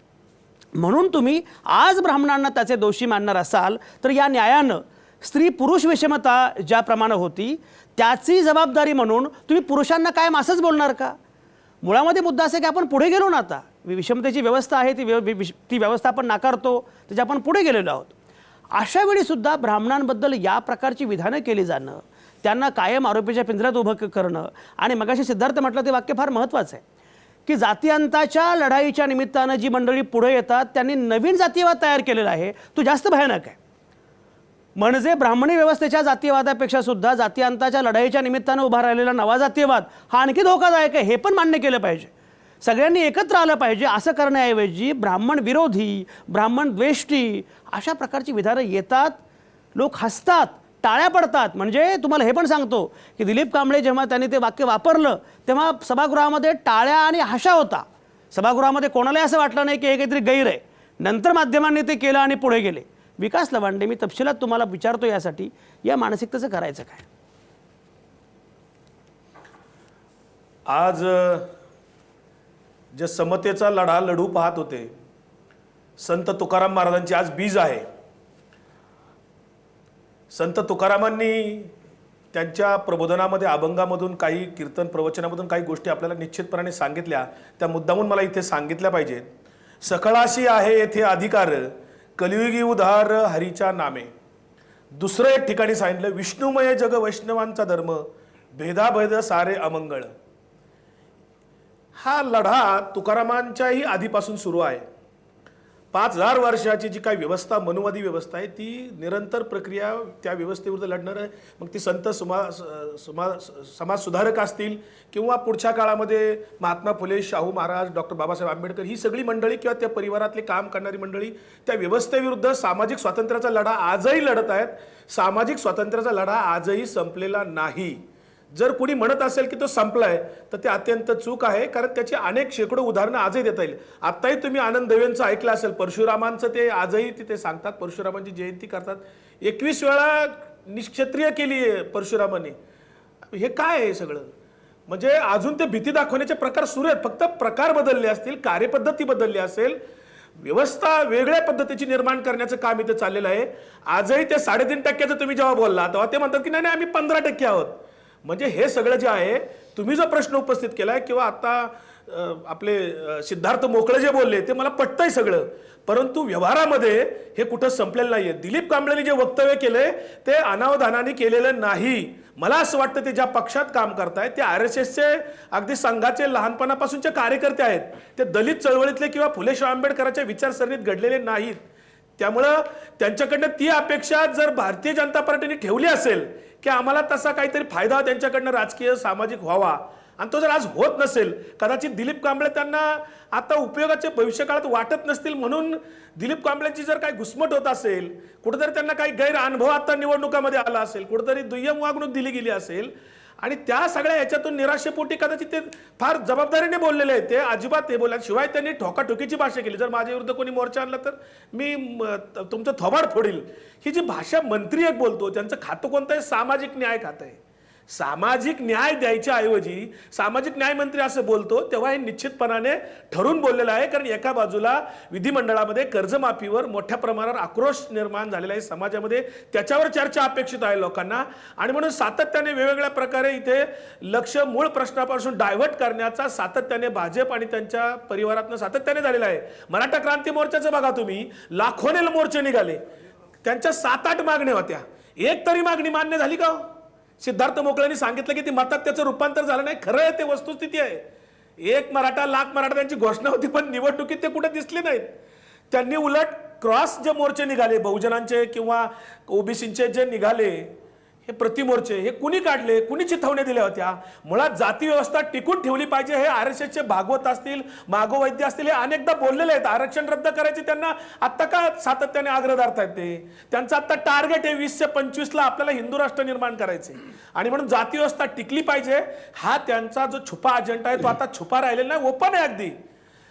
म्हणून तुम्ही आज ब्राह्मणांना त्याचे दोषी मानणार असाल तर या न्यायानं स्त्री पुरुष विषमता ज्याप्रमाणे होती त्याची जबाबदारी म्हणून तुम्ही पुरुषांना काय असंच बोलणार का? मुळामध्ये मुद्दा असा की आपण पुढे गेलो ना, आता विषमतेची व्यवस्था आहे ती व्यवस्था आपण नाकारतो, त्याच्या आपण पुढे गेलेलो आहोत. अशा वेळीसुद्धा ब्राह्मणांबद्दल या प्रकारची विधानं केली जाणं, त्यांना कायम आरोपीच्या पिंजऱ्यात उभं करणं, आणि मगाशी सिद्धार्थ म्हटलं ते वाक्य फार महत्त्वाचं आहे की जातीयांताच्या लढाईच्या निमित्तानं जी मंडळी पुढे येतात त्यांनी नवीन जातीयवाद तयार केलेला आहे, तो जास्त भयानक आहे. म्हणजे ब्राह्मणी व्यवस्थेच्या जातीयवादापेक्षा सुद्धा जातीयांताच्या लढाईच्या निमित्तानं उभा राहिलेला नवा जातीयवाद हा आणखी धोकादायक आहे, हे पण मान्य केलं पाहिजे. सगळ्यांनी एकत्र आलं पाहिजे. असं करण्याऐवजी ब्राह्मण विरोधी, ब्राह्मण द्वेष्टी अशा प्रकारची विधानं येतात, लोक हसतात, टाळ्या पडतात. म्हणजे तुम्हाला हे पण सांगतो की दिलीप कांबळे जेव्हा त्यांनी ते वाक्य वापरलं तेव्हा सभागृहामध्ये टाळ्या आणि हशा होता. सभागृहामध्ये कोणालाही असं वाटलं नाही की हे काहीतरी गैर आहे. नंतर माध्यमांनी ते केलं आणि पुढे गेले. विकास लवांडे, मी तपशिलात तुम्हाला विचारतो यासाठी, या मानसिकतेचं करायचं काय? आज जे समतेचा लढा लढू पाहत होते, संत तुकाराम महाराजांची आज बीज आहे. संत तुकारामांनी त्यांच्या प्रबोधनामध्ये, अभंगामधून, काही कीर्तन प्रवचनामधून काही गोष्टी आपल्याला निश्चितपणाने सांगितल्या, त्या मुद्दामून मला इथे सांगितल्या पाहिजेत. सकळाशी आहे येथे अधिकार, कलियुगी उधार हरीच्या नामे. दुसरं एक ठिकाणी सांगितलं, विष्णुमय जग वैष्णवांचा धर्म, भेदाभेद सारे अमंगळ. हा लढा तुकारामांच्याही आधीपासून सुरू आहे. 5000 वर्षाची जी काही व्यवस्था, मनुवादी व्यवस्था आहे, ती निरंतर प्रक्रिया त्या व्यवस्थेविरुद्ध लढणार आहे. मग ती संत समाज सुधारक असतील किंवा पुढच्या काळामध्ये महात्मा फुले, शाहू महाराज, डॉक्टर बाबासाहेब आंबेडकर, ही सगळी मंडळी किंवा त्या परिवारातले काम करणारी मंडळी त्या व्यवस्थेविरुद्ध सामाजिक स्वातंत्र्याचा लढा आजही लढत आहेत. सामाजिक स्वातंत्र्याचा लढा आजही संपलेला नाही. जर कोणी म्हणत असेल की तो संपलाय तर ते अत्यंत चूक आहे, कारण त्याची अनेक शेकडो उदाहरणं आजही देता येईल. आत्ताही तुम्ही आनंद देवेंचं ऐकलं असेल, परशुरामांचं ते आजही तिथे सांगतात, परशुरामांची जयंती करतात. 21 वेळा निक्षत्रिय केली आहे परशुरामांनी. हे काय आहे सगळं? म्हणजे अजून ते भीती दाखवण्याचे प्रकार सुरू आहेत. फक्त प्रकार बदलले असतील, कार्यपद्धती बदलली असेल, व्यवस्था वेगळ्या पद्धतीची निर्माण करण्याचं काम इथे चाललेलं आहे. आजही ते 3.5% तुम्ही जेव्हा बोलला तेव्हा ते म्हणतात की नाही आम्ही 15% आहोत. म्हणजे हे सगळं जे आहे, तुम्ही जो प्रश्न उपस्थित केलाय किंवा आता आपले सिद्धार्थ मोकळे जे बोलले ते मला पटतंय सगळं, परंतु व्यवहारामध्ये हे कुठं संपलेलं नाहीये. दिलीप कांबळेंनी जे वक्तव्य केलंय ते अनावधानाने केलेलं नाही. मला असं वाटतं ते ज्या पक्षात काम करतायत ते RSSचे अगदी संघाचे लहानपणापासूनचे कार्यकर्ते आहेत. ते दलित चळवळीतले किंवा फुले शाहू आंबेडकरांच्या विचारसरणीत घडलेले नाहीत. त्यामुळं त्यांच्याकडनं ती अपेक्षा जर भारतीय जनता पार्टीने ठेवली असेल की आम्हाला तसा काहीतरी फायदा त्यांच्याकडनं राजकीय सामाजिक व्हावा, आणि तो जर आज होत नसेल, कदाचित दिलीप कांबळे त्यांना आता उपयोगाचे भविष्यकाळात वाटत नसतील, म्हणून दिलीप कांबळेंची जर काही घुसमट होत असेल, कुठेतरी त्यांना काही गैर अनुभव आता निवडणुकामध्ये आला असेल, कुठेतरी दुय्यम वागणूक दिली गेली असेल, आणि त्या सगळ्या याच्यातून निराशेपोटी कदाचित ते फार जबाबदारीने बोललेले आहेत. ते अजिबात ते बोलले. शिवाय त्यांनी ठोकाठोकीची भाषा केली. जर माझ्या विरुद्ध कोणी मोर्चा आणला तर मी तुमचं थोबाड फोडील, ही जी भाषा मंत्री एक बोलतो, त्यांचं खातं कोणतं आहे? सामाजिक न्याय खातं आहे. सामाजिक न्याय द्यायच्या ऐवजी सामाजिक न्याय मंत्री असं बोलतो, तेव्हा हे निश्चितपणाने ठरून बोललेलं आहे. कारण एका बाजूला विधिमंडळामध्ये कर्जमाफीवर मोठ्या प्रमाणावर आक्रोश निर्माण झालेला आहे समाजामध्ये, त्याच्यावर चर्चा अपेक्षित आहे लोकांना, आणि म्हणून सातत्याने वेगवेगळ्या प्रकारे इथे लक्ष मूळ प्रश्नापासून डायव्हर्ट करण्याचा सातत्याने भाजप आणि त्यांच्या परिवारातनं सातत्याने झालेला आहे. मराठा क्रांती मोर्चाचं बघा तुम्ही, लाखोने मोर्चे निघाले, त्यांच्या 7-8 मागण्या होत्या, एक तरी मागणी मान्य झाली का? सिद्धार्थ मोकळ्यांनी सांगितलं की ती मतात त्याचं रूपांतर झालं नाही. खरं आहे, ते वस्तुस्थिती आहे. एक मराठा लाख मराठा त्यांची घोषणा होती, पण निवडणुकीत ते कुठे दिसले नाहीत. त्यांनी उलट क्रॉस जे मोर्चे निघाले, बहुजनांचे किंवा ओबीसीचे जे निघाले, हे प्रतिमोर्चे, हे कुणी काढले, कुणी चिथावण्या दिल्या होत्या? मुळात जाती व्यवस्था टिकून ठेवली पाहिजे. हे RSSचे भागवत असतील, मागोवैद्य असतील, हे अनेकदा बोललेले आहेत. आरक्षण रद्द करायचे त्यांना आत्ता का सातत्याने आग्रह धरतायत? ते त्यांचं आता टार्गेट आहे 20 ते 25 आपल्याला हिंदू राष्ट्र निर्माण करायचे, आणि म्हणून जाती व्यवस्था टिकली पाहिजे. हा त्यांचा जो छुपा अजेंडा आहे तो आता छुपा राहिलेला नाही, ओपन आहे अगदी.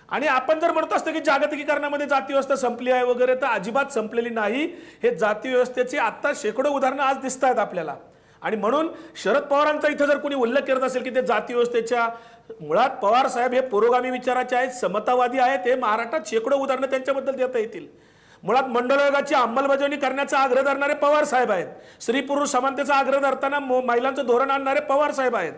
आणि आपण जर म्हणतो असतो की जागतिकीकरणामध्ये जाती व्यवस्था संपली आहे वगैरे, तर अजिबात संपलेली नाही. हे जाती व्यवस्थेची आता शेकडो उदाहरणं आज दिसत आहेत आपल्याला. आणि म्हणून शरद पवारांचा इथं जर कोणी उल्लेख करत असेल की ते जाती व्यवस्थेच्या, मुळात पवार साहेब हे पुरोगामी विचाराचे आहेत, समतावादी आहेत. हे महाराष्ट्रात शेकडो उदाहरणं त्यांच्याबद्दल देता येतील. मुळात मंडळ आयोगाची अंमलबजावणी करण्याचा आग्रह धरणारे पवार साहेब आहेत. स्त्री पुरुष समानतेचा आग्रह धरताना महिलांचं धोरण आणणारे पवार साहेब आहेत.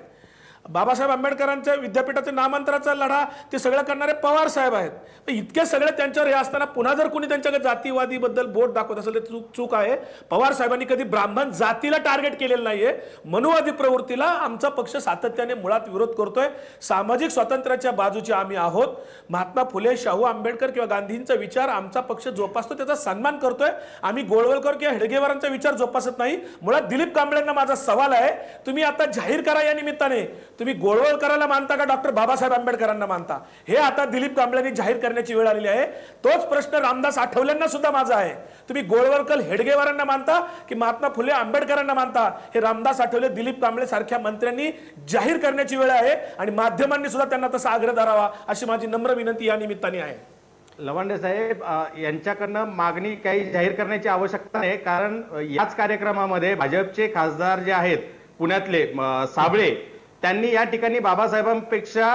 बाबासाहेब आंबेडकरांच्या विद्यापीठाच्या नामांतराचा लढा ते सगळं करणारे पवार साहेब आहेत. इतके सगळे त्यांच्यावर हे असताना पुन्हा जर कोणी त्यांच्याकडे जातीवादीबद्दल बोट दाखवत असेल तर चूक आहे. पवार साहेबांनी कधी ब्राह्मण जातीला टार्गेट केलेलं नाहीये. मनुवादी प्रवृत्तीला आमचा पक्ष सातत्याने मुळात विरोध करतोय. सामाजिक स्वातंत्र्याच्या बाजूचे आम्ही आहोत. महात्मा फुले, शाहू आंबेडकर किंवा गांधींचा विचार आमचा पक्ष जोपासतो, त्याचा सन्मान करतोय. आम्ही गोळवलकर किंवा हेडगेवारांचा विचार जोपासत नाही. मुळात दिलीप कांबळेंना माझा सवाल आहे, तुम्ही आता जाहीर करा या निमित्ताने, तुम्ही गोळवलकरांना मानता का डॉक्टर बाबासाहेब आंबेडकरांना मानता? हे आता दिलीप कांबळेंनी जाहीर करण्याची वेळ आलेली आहे. तोच प्रश्न रामदास आठवलेंना सुद्धा माझा आहे. तुम्ही गोळवलकर हेडगेवारांना मानता की महात्मा फुले आंबेडकरांना मानता? हे रामदास आठवले, दिलीप कांबळे सारख्या मंत्र्यांनी जाहीर करण्याची वेळ आहे, आणि माध्यमांनी सुद्धा त्यांना तसा आग्रह धरावा अशी माझी नम्र विनंती या निमित्ताने आहे. लवांडे साहेब, यांच्याकडनं मागणी काही जाहीर करण्याची आवश्यकता नाही, कारण याच कार्यक्रमामध्ये भाजपचे खासदार जे आहेत पुण्यातले साबळे, त्यांनी या ठिकाणी बाबासाहेबांपेक्षा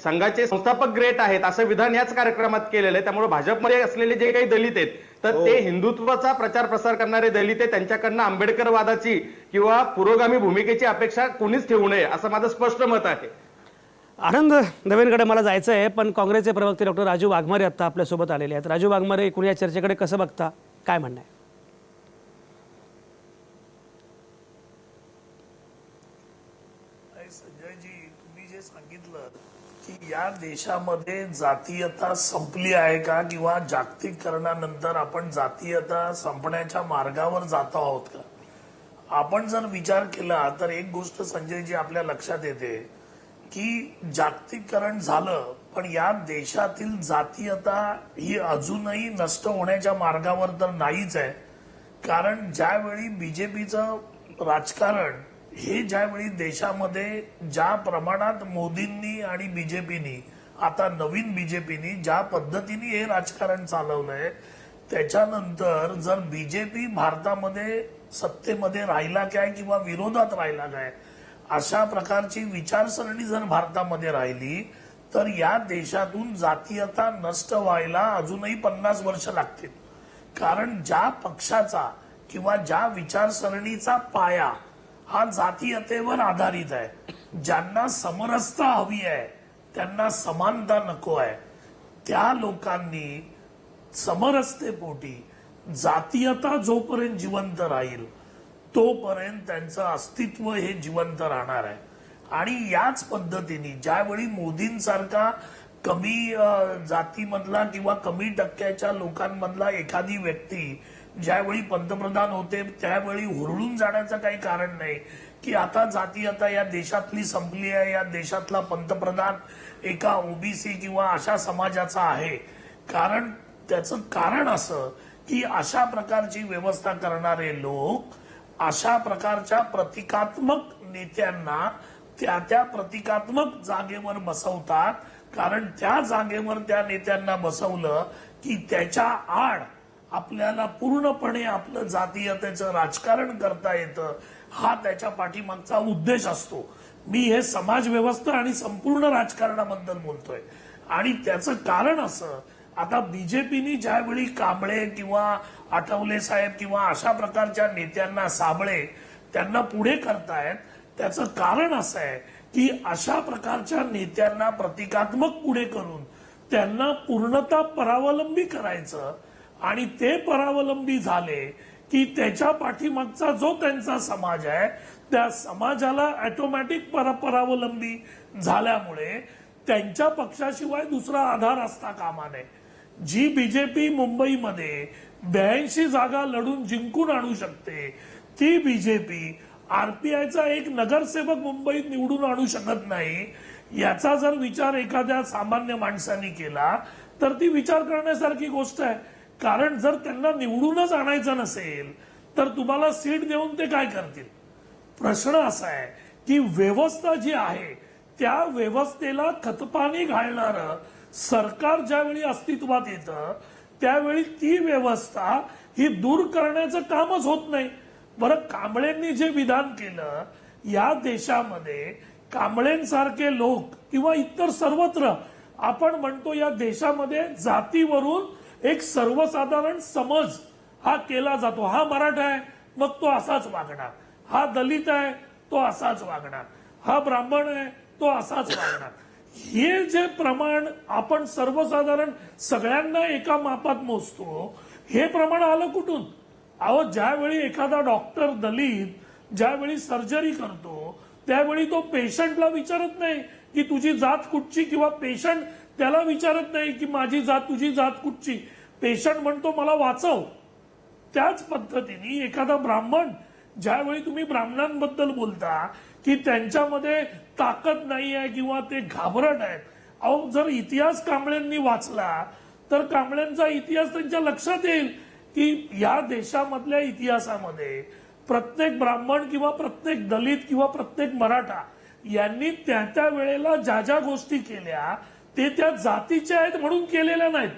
संघाचे संस्थापक ग्रेट आहेत असं विधान याच कार्यक्रमात केलेलं आहे. त्यामुळे भाजपमध्ये असलेले जे काही दलित आहेत, तर ते हिंदुत्वाचा प्रचार प्रसार करणारे दलित आहे, त्यांच्याकडनं आंबेडकरवादाची किंवा पुरोगामी भूमिकेची अपेक्षा कोणीच ठेवू नये असं माझं स्पष्ट मत आहे. आनंद नवीनकडे मला जायचं आहे, पण काँग्रेसचे प्रवक्ते डॉक्टर राजू वाघमारे आता आपल्यासोबत आलेले आहेत. राजू वाघमारे, एकूण या चर्चेकडे कसं बघता, काय म्हणणं आहे? संजयजी, तुम्ही जे सांगितलं की या देशामध्ये जातीयता संपली आहे का, किंवा जागतिकीकरणानंतर आपण जातीयता संपण्याच्या मार्गावर जातो आहोत का, आपण जर विचार केला तर एक गोष्ट संजयजी आपल्या लक्षात येते की जागतिकीकरण झालं, पण या देशातील जातीयता ही अजूनही नष्ट होण्याच्या मार्गावर तर नाहीच आहे. कारण ज्यावेळी बीजेपीचं राजकारण हे ज्यावेळी देशामध्ये ज्या प्रमाणात मोदींनी आणि बीजेपीनी, आता नवीन बीजेपीनी ज्या पद्धतीने हे राजकारण चालवलंय, त्याच्यानंतर जर बीजेपी भारतामध्ये सत्तेमध्ये राहिला काय किंवा विरोधात राहिला काय, अशा प्रकारची विचारसरणी जर भारतामध्ये राहिली तर या देशातून जातीयता नष्ट व्हायला अजूनही 50 वर्ष लागतील. कारण ज्या पक्षाचा किंवा ज्या विचारसरणीचा पाया हा जातीयतेवर आधारित आहे, ज्यांना समरसता हवी आहे, त्यांना समानता नको आहे, त्या लोकांनी समरसतेपोटी जातीयता जोपर्यंत जिवंत राहील तोपर्यंत त्यांचं अस्तित्व हे जिवंत राहणार आहे. आणि याच पद्धतीने ज्यावेळी मोदींसारखा कमी जातीमधला किंवा कमी टक्क्याच्या लोकांमधला एखादी व्यक्ती ज्यावेळी पंतप्रधान होते, त्यावेळी हुरळून जाण्याचं काही कारण नाही की आता जातीयता या देशातली संपली आहे, या देशातला पंतप्रधान एका ओबीसी किंवा अशा समाजाचा आहे. कारण त्याचं कारण असं की अशा प्रकारची व्यवस्था करणारे लोक अशा प्रकारच्या प्रतिकात्मक नेत्यांना त्या प्रतिकात्मक जागेवर बसवतात. कारण त्या जागेवर त्या नेत्यांना बसवलं की त्याच्या आड आपल्याला पूर्णपणे आपलं जातीयतेचं राजकारण करता येतं, हा त्याच्या पाठीमागचा उद्देश असतो. मी हे समाज व्यवस्था आणि संपूर्ण राजकारणाबद्दल बोलतोय. आणि त्याचं कारण असं, आता बीजेपीनी ज्यावेळी कांबळे किंवा आठवले साहेब किंवा अशा प्रकारच्या नेत्यांना, साबळे त्यांना पुढे करतायत, त्याचं कारण असं आहे की अशा प्रकारच्या नेत्यांना प्रतिकात्मक पुढे करून त्यांना पूर्णतः परावलंबी करायचं. आणि ते परावलंबी झाले की त्याच्या पाठीमागचा जो त्यांचा समाज आहे त्या समाजाला ऑटोमॅटिक परावलंबी झाल्यामुळे त्यांच्या पक्षाशिवाय दुसरा आधार असता कामा नये. जी बीजेपी मुंबईमध्ये 82 जागा लढून जिंकून आणू शकते ती बीजेपी आरपीआयचा एक नगरसेवक मुंबईत निवडून आणू शकत नाही. याचा जर विचार एखाद्या सामान्य माणसाने केला तर ती विचार करण्यासारखी गोष्ट आहे. कारण जर त्यांना निवडूनच आणायचं नसेल तर तुम्हाला सीट देऊन ते काय करतील. प्रश्न असा आहे की व्यवस्था जी आहे त्या व्यवस्थेला खतपाणी घालणारं सरकार ज्यावेळी अस्तित्वात येतं त्यावेळी ती व्यवस्था ही दूर करण्याचं कामच होत नाही. बरं, कांबळेंनी जे विधान केलं, या देशामध्ये कांबळेंसारखे लोक किंवा इतर सर्वत्र आपण म्हणतो या देशामध्ये जातीवरून एक सर्वसाधारण समज हा केला जातो. हा मराठा आहे मग तो असाच वागणार, हा दलित आहे तो असाच वागणार, हा ब्राह्मण आहे तो असाच वागणार. हे जे प्रमाण आपण सर्वसाधारण सगळ्यांना एका मापात मोजतो, हे प्रमाण आलं कुठून? अहो, ज्यावेळी एखादा डॉक्टर दलित ज्यावेळी सर्जरी करतो त्यावेळी तो पेशंटला विचारत नाही की तुझी जात कुठची, किंवा पेशंट त्याला विचारत नाही की माझी जात तुझी जात कुठची. पेशंट म्हणतो मला वाचव. त्याच पद्धतीने एखादा ब्राह्मण ज्यावेळी तुम्ही ब्राह्मणांबद्दल बोलता की त्यांच्यामध्ये ताकद नाही आहे किंवा ते घाबरट आहेत, अहो जर इतिहास कांबळेंनी वाचला तर कांबळेंचा इतिहास त्यांच्या लक्षात येईल की या देशामधल्या इतिहासामध्ये प्रत्येक ब्राह्मण किंवा प्रत्येक दलित किंवा प्रत्येक मराठा यांनी त्या त्या वेळेला ज्या ज्या गोष्टी केल्या ते त्या जातीच्या आहेत म्हणून केलेल्या नाहीत.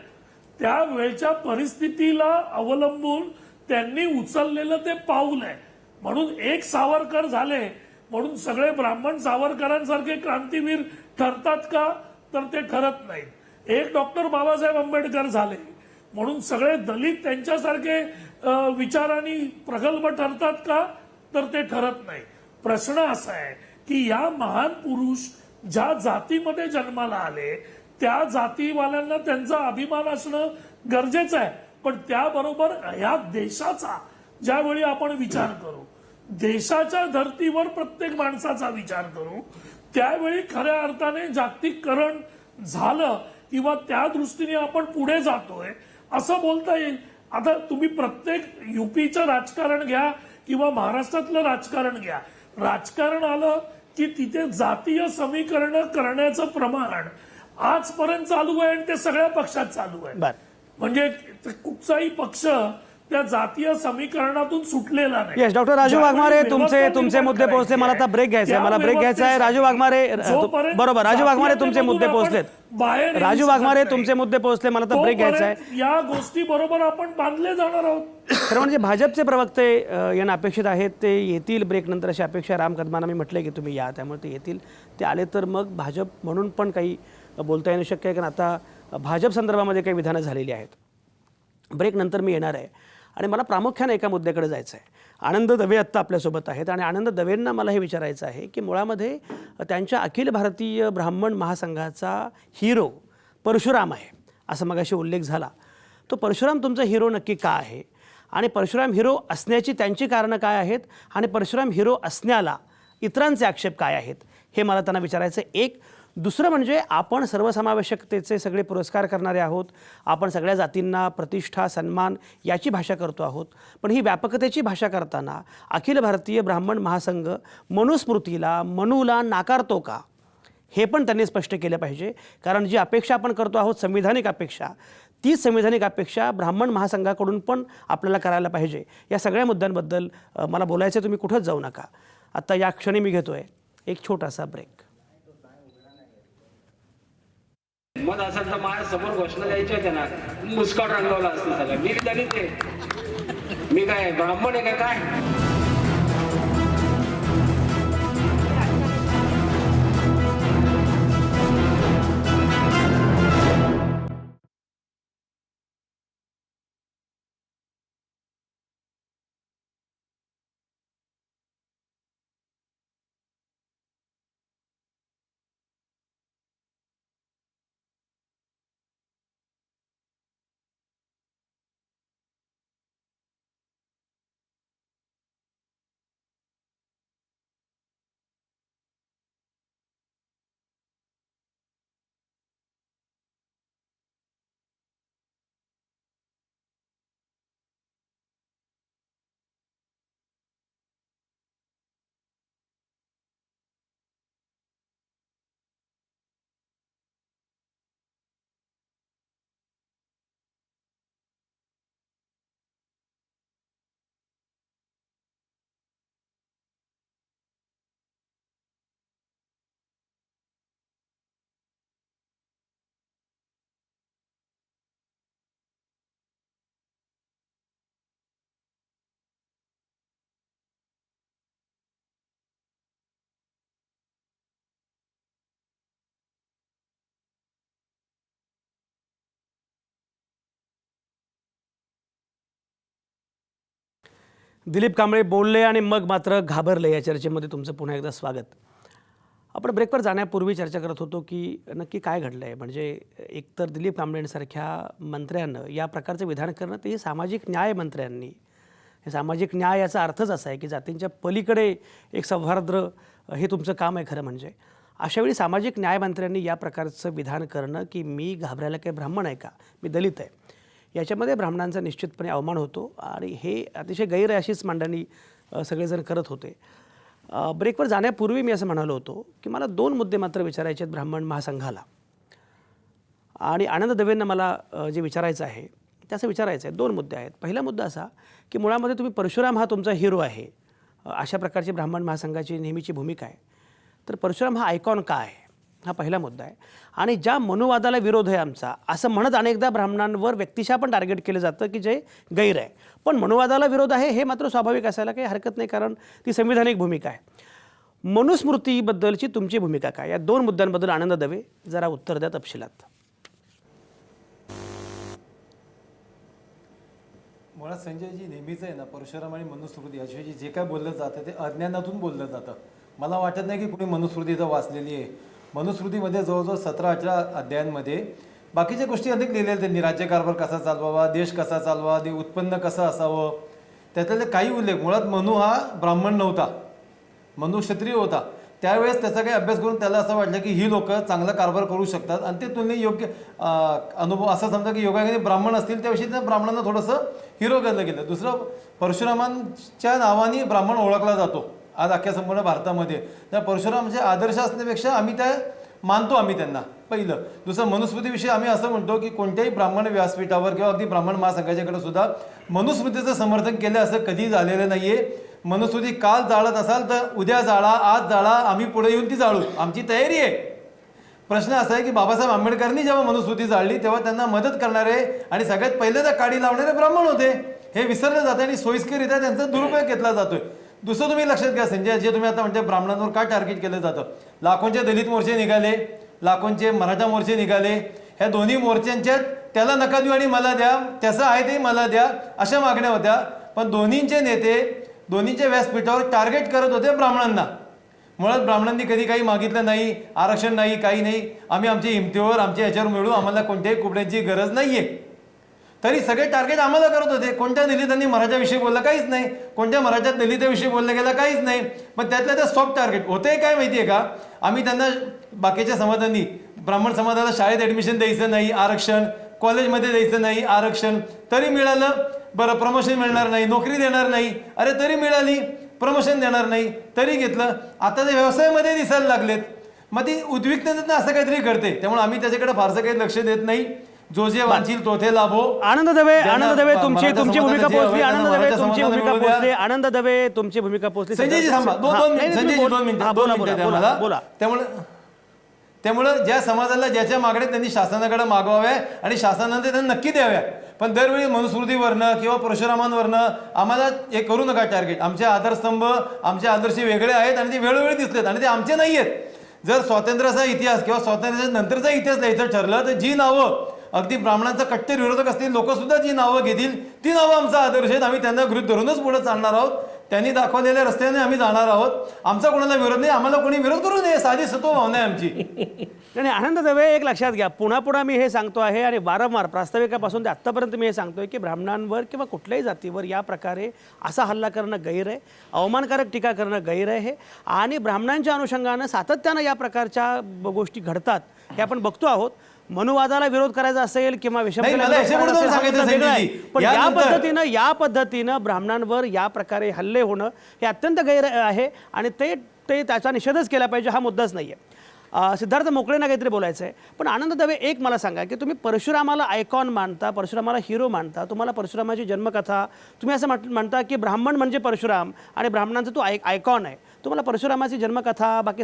त्या वेळच्या परिस्थितीला अवलंबून त्यांनी उचललेलं ते पाऊल आहे. म्हणून एक सावरकर झाले म्हणून सगळे ब्राह्मण सावरकरांसारखे क्रांतीवीर ठरतात का? तर ते ठरत नाहीत. एक डॉक्टर बाबासाहेब आंबेडकर झाले म्हणून सगळे दलित त्यांच्यासारखे विचारांनी प्रगल्भ ठरतात का? तर ते ठरत नाही. प्रश्न असा आहे की या महान पुरुष ज्या जातीमध्ये जन्माला आले त्या जातीवाल्यांना त्यांचा अभिमान असणं गरजेचं आहे. पण त्याबरोबर या देशाचा ज्यावेळी आपण विचार करू, देशाच्या धर्तीवर प्रत्येक माणसाचा विचार करू, त्यावेळी खऱ्या अर्थाने जागतिकीकरण झालं किंवा त्या दृष्टीने आपण पुढे जातोय असं बोलता येईल. आता तुम्ही प्रत्येक युपीचं राजकारण घ्या किंवा महाराष्ट्रातलं राजकारण घ्या, राजकारण आलं की तिथे जातीय समीकरण करण्याचं प्रमाण आजपर्यंत चालू आहे आणि ते सगळ्या पक्षात चालू आहे. म्हणजे कुठचाही पक्ष त्या जातीय समीकरणातून सुटलेला नाही. येस, डॉक्टर राजू वाघमारे तुमचे मुद्दे पोहोचले. मला आता ब्रेक घ्यायचा आहे, मला ब्रेक घ्यायचा आहे. राजू वाघमारे, बरोबर, राजू वाघमारे तुमचे मुद्दे पोहोचलेत. राजू वाघमारे तुमचे मुद्दे पोहोचले, मला आता ब्रेक घ्यायचा आहे. या गोष्टी बरोबर आपण बांधले जाणार आहोत. खरं म्हणजे भाजपचे प्रवक्ते यांना अपेक्षित आहेत, ते येतील ब्रेक नंतर अशी अपेक्षा. राम कदमांना मी म्हटलंय की तुम्ही या, त्यामुळे ते येतील. ते आले तर मग भाजप म्हणून पण काही बोलता येणं शक्य आहे, कारण आता भाजप संदर्भामध्ये काही विधानं झालेली आहेत. ब्रेक नंतर मी येणार आहे आणि मला प्रामुख्याने एका मुद्द्याकडे जायचं आहे. आनंद दवे आत्ता आपल्यासोबत आहेत आणि आनंद दवेंना मला हे विचारायचं आहे की मुळामध्ये त्यांच्या अखिल भारतीय ब्राह्मण महासंघाचा हिरो परशुराम आहे असं मगाशी उल्लेख झाला. तो परशुराम तुमचा हिरो नक्की का आहे आणि परशुराम हिरो असण्याची त्यांची कारणं काय आहेत आणि परशुराम हिरो असण्याला इतरांचे आक्षेप काय आहेत हे मला त्यांना विचारायचं. एक दुसरं म्हणजे आपण सर्वसमावेशकतेचे सगळे पुरस्कार करणारे आहोत, आपण सगळ्या जातींना प्रतिष्ठा सन्मान याची भाषा करतो आहोत, पण ही व्यापकतेची भाषा करताना अखिल भारतीय ब्राह्मण महासंघ मनुस्मृतीला मनूला नाकारतो का हे पण त्यांनी स्पष्ट केलं पाहिजे. कारण जी अपेक्षा आपण करतो आहोत संविधानिक अपेक्षा, तीच संविधानिक अपेक्षा ब्राह्मण महासंघाकडून पण आपल्याला करायला पाहिजे. या सगळ्या मुद्द्यांबद्दल मला बोलायचं, तुम्ही कुठंच जाऊ नका. आत्ता या क्षणी मी घेतोय एक छोटासा ब्रेक. मग असेल तर माझ्या समोर घोषणा द्यायची होत्या ना, मुस्काट रंगवला असतं सगळं. मी दलित आहे, मी काय ब्राह्मण आहे काय? दिलीप कांबळे बोलले आणि मग मात्र घाबरले या चर्चेमध्ये तुमचं पुन्हा एकदा स्वागत. आपण ब्रेकवर जाण्यापूर्वी चर्चा करत होतो की नक्की काय घडलं आहे. म्हणजे एकतर दिलीप कांबळेंसारख्या मंत्र्यानं या प्रकारचं विधान करणं, तेही सामाजिक न्याय मंत्र्यांनी. हे सामाजिक न्याय याचा अर्थच असा आहे की जातींच्या पलीकडे एक सौहार्द्र हे तुमचं काम आहे खरं म्हणजे. अशावेळी सामाजिक न्याय मंत्र्यांनी या प्रकारचं विधान करणं की मी घाबरायला काही ब्राह्मण आहे का, मी दलित आहे, याच्यामध्ये ब्राह्मणांचा निश्चितपणे अवमान होतो आणि हे अतिशय गैर आहे अशीच मांडणी सगळेजण करत होते. ब्रेकवर जाण्यापूर्वी मी असं म्हणालो होतो की मला 2 मुद्दे मात्र विचारायचे आहेत ब्राह्मण महासंघाला. आणि आनंद दवेंना मला जे विचारायचं आहे त्याचं विचारायचं आहे. 2 मुद्दे आहेत. पहिला मुद्दा असा की मुळामध्ये तुम्ही परशुराम हा तुमचा हिरो आहे, अशा प्रकारची ब्राह्मण महासंघाची नेहमीची भूमिका आहे. तर परशुराम हा आयकॉन का आहे, हा पहिला मुद्दा आहे. आणि ज्या मनुवादाला विरोध आहे आमचा असं म्हणत अनेकदा ब्राह्मणांवर व्यक्तिशः पण टार्गेट केलं जातं की जे गैर आहे. पण मनुवादाला विरोध आहे हे मात्र स्वाभाविक असायला काही हरकत नाही, कारण ती संविधानिक भूमिका आहे. मनुस्मृतीबद्दलची तुमची भूमिका काय, या 2 मुद्द्यांबद्दल आनंद दवे जरा उत्तर द्या तपशिलात. मुळात संजयजी नेहमीच आहे ना, परशुराम आणि मनुस्मृती याशिवाय जे काय बोललं जातं ते अज्ञानातून बोललं जातं. मला वाटत नाही की कुणी मनुस्मृती इथं वाचलेली आहे. मनुस्मृतीमध्ये जवळजवळ 17-18 अध्यायांमध्ये बाकीच्या गोष्टी अधिक लिहिलेल्या त्यांनी. राज्यकारभार कसा चालवावा, देश कसा चालवा, उत्पन्न कसं असावं, त्यातले काही उल्लेख. मुळात मनु हा ब्राह्मण नव्हता, मनु क्षत्रिय होता. त्यावेळेस त्याचा काही अभ्यास करून त्याला असं वाटलं की ही लोक चांगला कारभार करू शकतात आणि ते तुलने योग्य अनुभव असं समजा की योगाने ब्राह्मण असतील त्याविषयी त्या ब्राह्मणांना थोडंसं हिरो केलं गेलं. दुसरं, परशुरामांच्या नावाने ब्राह्मण ओळखला जातो आज अख्ख्या संपूर्ण भारतामध्ये. त्या परशुरामाचे आदर्श असण्यापेक्षा आम्ही त्या मानतो आम्ही त्यांना, पहिलं. दुसरं, मनुस्मृतीविषयी आम्ही असं म्हणतो की कोणत्याही ब्राह्मण व्यासपीठावर किंवा अगदी ब्राह्मण महासंघाच्याकडे सुद्धा मनुस्मृतीचं समर्थन केलं असं कधी झालेलं नाही आहे. मनुस्मृती काल जाळत असाल तर उद्या जाळा, आज जाळा, आम्ही पुढे येऊन ती जाळू, आमची तयारी आहे. प्रश्न असा आहे की बाबासाहेब आंबेडकरांनी जेव्हा मनुस्मृती जाळली तेव्हा त्यांना मदत करणारे आणि सगळ्यात पहिले त्या काडी लावणारे ब्राह्मण होते. हे विसरलं जातं आणि सोयीस्कररित्या त्यांचा दुरुपयोग घेतला जातोय. दुसरं तुम्ही लक्षात घ्या संजय, जे तुम्ही आता म्हणते ब्राह्मणांवर का टार्गेट केलं जातं. लाखोंचे दलित मोर्चे निघाले, लाखोंचे मराठा मोर्चे निघाले. ह्या दोन्ही मोर्चांच्यात त्याला नका देऊ आणि मला द्या, त्याचं आहे ते मला द्या, अशा मागण्या होत्या. पण दोन्हींचे नेते दोन्हीच्या व्यासपीठावर टार्गेट करत होते ब्राह्मणांना. मुळात ब्राह्मणांनी कधी काही मागितलं नाही, आरक्षण नाही, काही नाही. आम्ही आमच्या हिमतीवर आमच्या याच्यावर मिळू, आम्हाला कोणत्याही कुपड्यांची गरज नाही आहे. तरी सगळे टार्गेट आम्हाला करत होते. कोणत्या दलितांनी मराठाविषयी बोललं, काहीच नाही. कोणत्या मराठ्यात दलिताविषयी बोललं गेलं, काहीच नाही. पण त्यातल्या त्या सॉफ्ट टार्गेट होते. काय माहिती आहे का, आम्ही त्यांना बाकीच्या समाजांनी, ब्राह्मण समाजाला शाळेत ॲडमिशन द्यायचं नाही आरक्षण, कॉलेजमध्ये द्यायचं नाही आरक्षण, तरी मिळालं. बरं, प्रमोशन मिळणार नाही, नोकरी देणार नाही, अरे तरी मिळाली. प्रमोशन देणार नाही तरी घेतलं. आता ते व्यवसायामध्ये दिसायला लागलेत. मग ती उद्विग्नतेनं असं काहीतरी घडते. त्यामुळे आम्ही त्याच्याकडे फारसं काही लक्ष देत नाही. जो जे वांचील तो ते लाभो. आनंद दवे तुमची भूमिका पोहोचली. आनंद दवे तुमची भूमिका पोहोचली. आनंद दवे तुमची भूमिका पोहोचली. संजयजी थांबा, 2 मिनिटं बोला. त्यामुळं ज्या समाजाला ज्याच्या मागण्या त्यांनी शासनाकडे मागवाव्या आणि शासनाने त्यांना नक्की द्याव्या. पण दरवेळी मनुस्मृतीवरनं किंवा परशुरामांवरनं आम्हाला हे करू नका टार्गेट. आमचे आधारस्तंभ, आमचे आदर्श वेगळे आहेत आणि ते वेळोवेळी दिसलेत आणि ते आमचे नाही आहेत. जर स्वातंत्र्याचा इतिहास किंवा स्वातंत्र्याच्या नंतरचा इतिहास लिहायचं ठरलं तर जी नावं अगदी ब्राह्मणांचा कट्टर विरोधक असतील लोक सुद्धा जी नावं घेतील ती नावं आमचा आदर्श आहेत. आम्ही त्यांना गृहीत धरूनच पुढे चालणार आहोत. त्यांनी दाखवलेल्या रस्त्याने आम्ही जाणार आहोत. आमचा कोणाला विरोध नाही, आम्हाला कोणी विरोध करू नये, साधी सत्व भावना आहे आमची. नाही, आनंद दवे एक लक्षात घ्या, पुन्हा मी हे सांगतो आहे आणि वारंवार प्रास्ताविकापासून ते आत्तापर्यंत मी हे सांगतोय की ब्राह्मणांवर किंवा कुठल्याही जातीवर या प्रकारे असा हल्ला करणं गैर आहे, अवमानकारक टीका करणं गैर आहे. आणि ब्राह्मणांच्या अनुषंगानं सातत्यानं या प्रकारच्या गोष्टी घडतात हे आपण बघतो आहोत. मनुवादाला विरोध करायचा असेल किंवा पण या पद्धतीनं ब्राह्मणांवर या प्रकारे हल्ले होणं हे अत्यंत गैर आहे आणि ते त्याचा निषेधच केला पाहिजे, हा मुद्दाच नाही आहे. सिद्धार्थ मोकळेंना काहीतरी बोलायचं आहे. पण आनंद दवे, एक मला सांगा की तुम्ही परशुरामाला आयकॉन मानता, परशुरामाला हिरो मानता, तुम्हाला परशुरामाची जन्मकथा, तुम्ही असं म्हणता की ब्राह्मण म्हणजे परशुराम आणि ब्राह्मणांचा तो आयकॉन आहे. तुम्हाला परशुरामाची जन्मकथा बाकी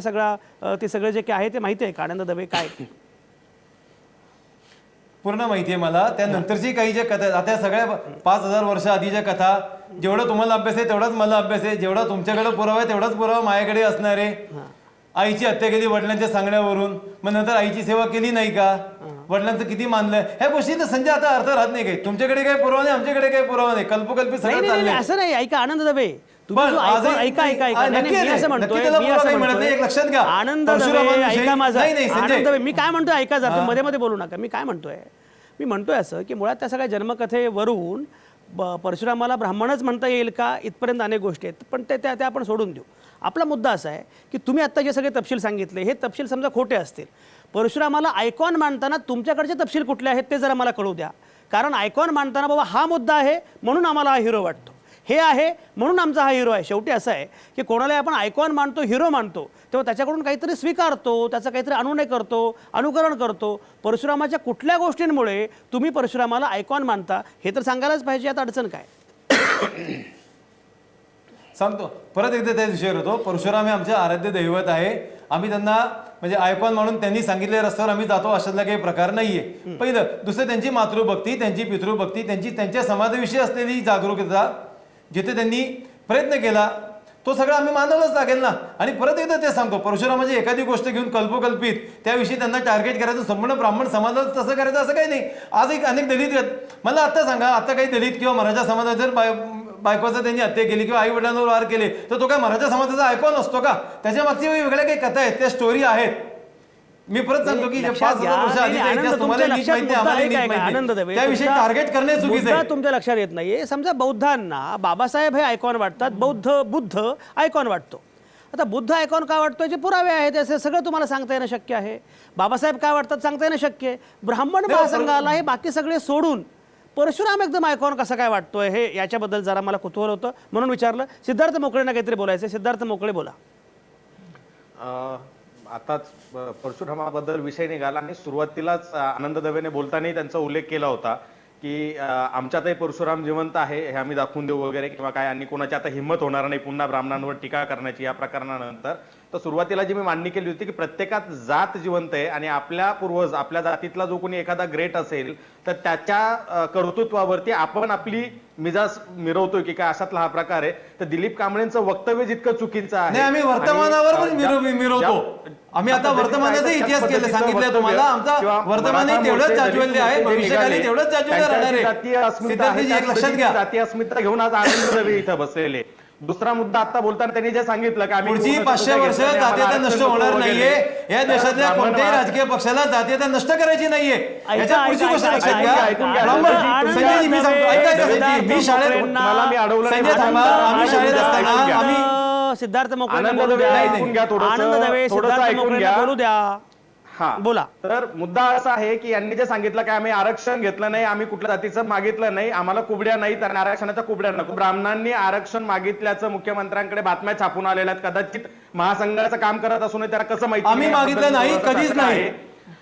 ते सगळं जे काय आहे ते माहिती आहे का आनंद दवे? काय पूर्ण माहिती आहे मला. त्यानंतरची काही ज्या कथा, आता सगळ्या 5000 वर्ष आधीच्या कथा, जेवढं तुम्हाला अभ्यास आहे तेवढाच मला अभ्यास आहे. जेवढा तुमच्याकडे पुरावा आहे तेवढाच पुरावा माझ्याकडे असणार आहे. आईची हत्या केली वडिलांच्या सांगण्यावरून, मग नंतर आईची सेवा केली नाही का? वडिलांचं किती मानलंय, ह्या गोष्टींना संजय आता अर्थ राहत नाही काही. तुमच्याकडे काही पुरावा नाही, आमच्याकडे काही पुरावा नाही, कल्पोकल्पी नाही सगळं नाही, नाही, चाललंय. असं नाही. ऐका आनंद दबे, तुम्ही पण जो आजही- ऐका ऐका ऐका नक्की नाही, नाही, मी आहे. असं नक्की म्हणतोय, त्याला मी पुरावा असं काही मिळत नाही. एक लक्षात घ्या. आनंद दबे परशुरामाविषयी- ऐका माझं, नाही, नाही, संजय. आनंद दबे मी काय म्हणतोय ऐका जरा, मध्ये मध्ये बोलू नका. मी काय म्हणतोय, मी म्हणतोय असं की मुळात त्या सगळ्या जन्मकथेवरून परशुरामाला ब्राह्मणच म्हणता येईल का, इथपर्यंत अनेक गोष्टी आहेत, पण त्या आपण सोडून देऊ. आपला मुद्दा असा आहे की तुम्ही आत्ता जे सगळे तपशील सांगितले हे तपशील समजा खोटे असतील, परशुरामाला आयकॉन मानताना तुमच्याकडचे तपशील कुठले आहेत ते जरा मला कळू द्या. कारण आयकॉन मानताना बाबा हा मुद्दा आहे म्हणून आम्हाला हा हिरो वाटतो, हे आहे म्हणून आमचा हा हिरो आहे. शेवटी असं आहे की कोणालाही आपण आयकॉन मानतो, हिरो मानतो, तेव्हा त्याच्याकडून काहीतरी स्वीकारतो, त्याचं काहीतरी अनुनय करतो, अनुकरण करतो. परशुरामाच्या कुठल्या गोष्टींमुळे तुम्ही परशुरामाला आयकॉन मानता हे तर सांगायलाच पाहिजे. यात अडचण काय? सांगतो परत एकदा त्या विषयावर होतो. परशुराम हे आमचे आराध्य दैवत आहे. आम्ही त्यांना म्हणजे आयकॉन म्हणून त्यांनी सांगितलेल्या रस्त्यावर आम्ही जातो अशातला काही प्रकार नाहीये. पहिलं. दुसरं, त्यांची मातृभक्ती, त्यांची पितृभक्ती, त्यांच्या समाजाविषयी असलेली जागरूकता, जिथे त्यांनी प्रयत्न केला तो सगळं आम्ही मानवलंच लागेल ना. आणि परत एकदा ते सांगतो, परशुरामाची एखादी गोष्ट घेऊन कल्पोकल्पित त्याविषयी त्यांना टार्गेट करायचं, संपूर्ण ब्राह्मण समाजाला तसं करायचं असं काही नाही. आज एक अनेक दलित आहेत. मला आता सांगा, आता काही दलित किंवा मराठा समाजात जर बायकोचं त्यांनी हत्या केली किंवा आई वडिलांवर वार केले तर तो काय मराठा समाजाचा आयकॉन असतो का? त्याच्या मागची वेगळ्या काही कथा आहेत, त्या स्टोरी आहेत. मी परत सांगतो की 5,000 वर्ष आधीचा इतिहास तुम्हाला नीट माहिती, आम्हाला नीट माहिती. त्याविषयी टार्गेट करणे चुकीचं आहे. तुमच्या लक्षात येत नाहीये. समजा बौद्धांना बाबासाहेब हे आयकॉन वाटतात, बुद्ध आयकॉन वाटतो. आता बुद्ध आयकॉन का वाटतो याचे पुरावे आहेत, असे सगळं तुम्हाला सांगता येणं शक्य आहे. बाबासाहेब काय वाटतात सांगता येणं शक्य आहे. ब्राह्मण महासंघाला हे बाकी सगळे सोडून परशुराम एकदम आयकॉन कसा काय वाटतोय हे याच्याबद्दल जरा मला कुतूहल होतं म्हणून विचारलं. सिद्धार्थ मोकळेंना काहीतरी बोलायचं. सिद्धार्थ मोकळे बोला. आताच परशुरामाबद्दल विषय निघाला आणि सुरुवातीलाच आनंद दवेने बोलतानाही त्यांचा उल्लेख केला होता की आमच्यातही परशुराम जिवंत आहे हे आम्ही दाखवून देऊ वगैरे किंवा काय, आणि कोणाची आता हिंमत होणार नाही पुन्हा ब्राह्मणांवर टीका करण्याची या प्रकरणानंतर. तर सुरुवातीला जी मी मांडणी केली होती की प्रत्येकात जात जिवंत आहे आणि आपल्या पूर्वज, आपल्या जातीतला जो कोणी एखादा ग्रेट असेल तर त्याच्या कर्तृत्वावरती आपण आपली मिजाज मिरवतोय की काय, अशातला हा प्रकार आहे. तर दिलीप कांबळेंचं वक्तव्य जितकं चुकीचं आहे, नाही, आम्ही वर्तमानावर पण मिरवतो. आम्ही आता वर्तमानाचा इतिहास केला, सांगितलं तुम्हाला. आमचा वर्तमानही तेवढंच जाज्वल्य आहे, भविष्यकाली तेवढंच जाज्वल्य राहणार आहे. सिद्धार्थजी एक लक्षात घ्या. जातीय अस्मिता घेऊन आज आनंद दवे इथं बसलेले. दुसरा मुद्दा आता बोलताना त्यांनी जे सांगितलं की आम्ही पुढची 500 वर्ष जातीयता नष्ट होणार नाहीये. या देशातल्या कोणत्याही राजकीय पक्षाला जातीयता नष्ट करायची नाहीये. याच्या पुढची गोष्ट लक्षात घ्या. संजयजी मी सांगतो, ऐका संजयजी, मी शाळेत मला मी अडवलं नाही. संजय थांबा, आम्ही शाळेत असताना आम्ही सिद्धार्थ मोकळे आनंद बोलू द्या. दवे ऐकून घ्या थोडंसं. आनंद दवे थोडंसं सिद्धार्थ ऐकून मोकळे घ्या. बोलू द्या. हा बोला. तर मुद्दा असा आहे की यांनी जे सांगितलं की आम्ही आरक्षण घेतलं नाही, आम्ही कुठल्या जातीचं मागितलं नाही, आम्हाला कुबड्या नाहीत आणि आरक्षणाच्या कुबड्या नको. ब्राह्मणांनी आरक्षण मागितल्याचं मुख्यमंत्र्यांकडे बातम्या छापून आलेल्या आहेत. कदाचित महासंघाचं काम करत असून त्याला कसं माहिती आम्ही मागितलं नाही, कधीच नाही.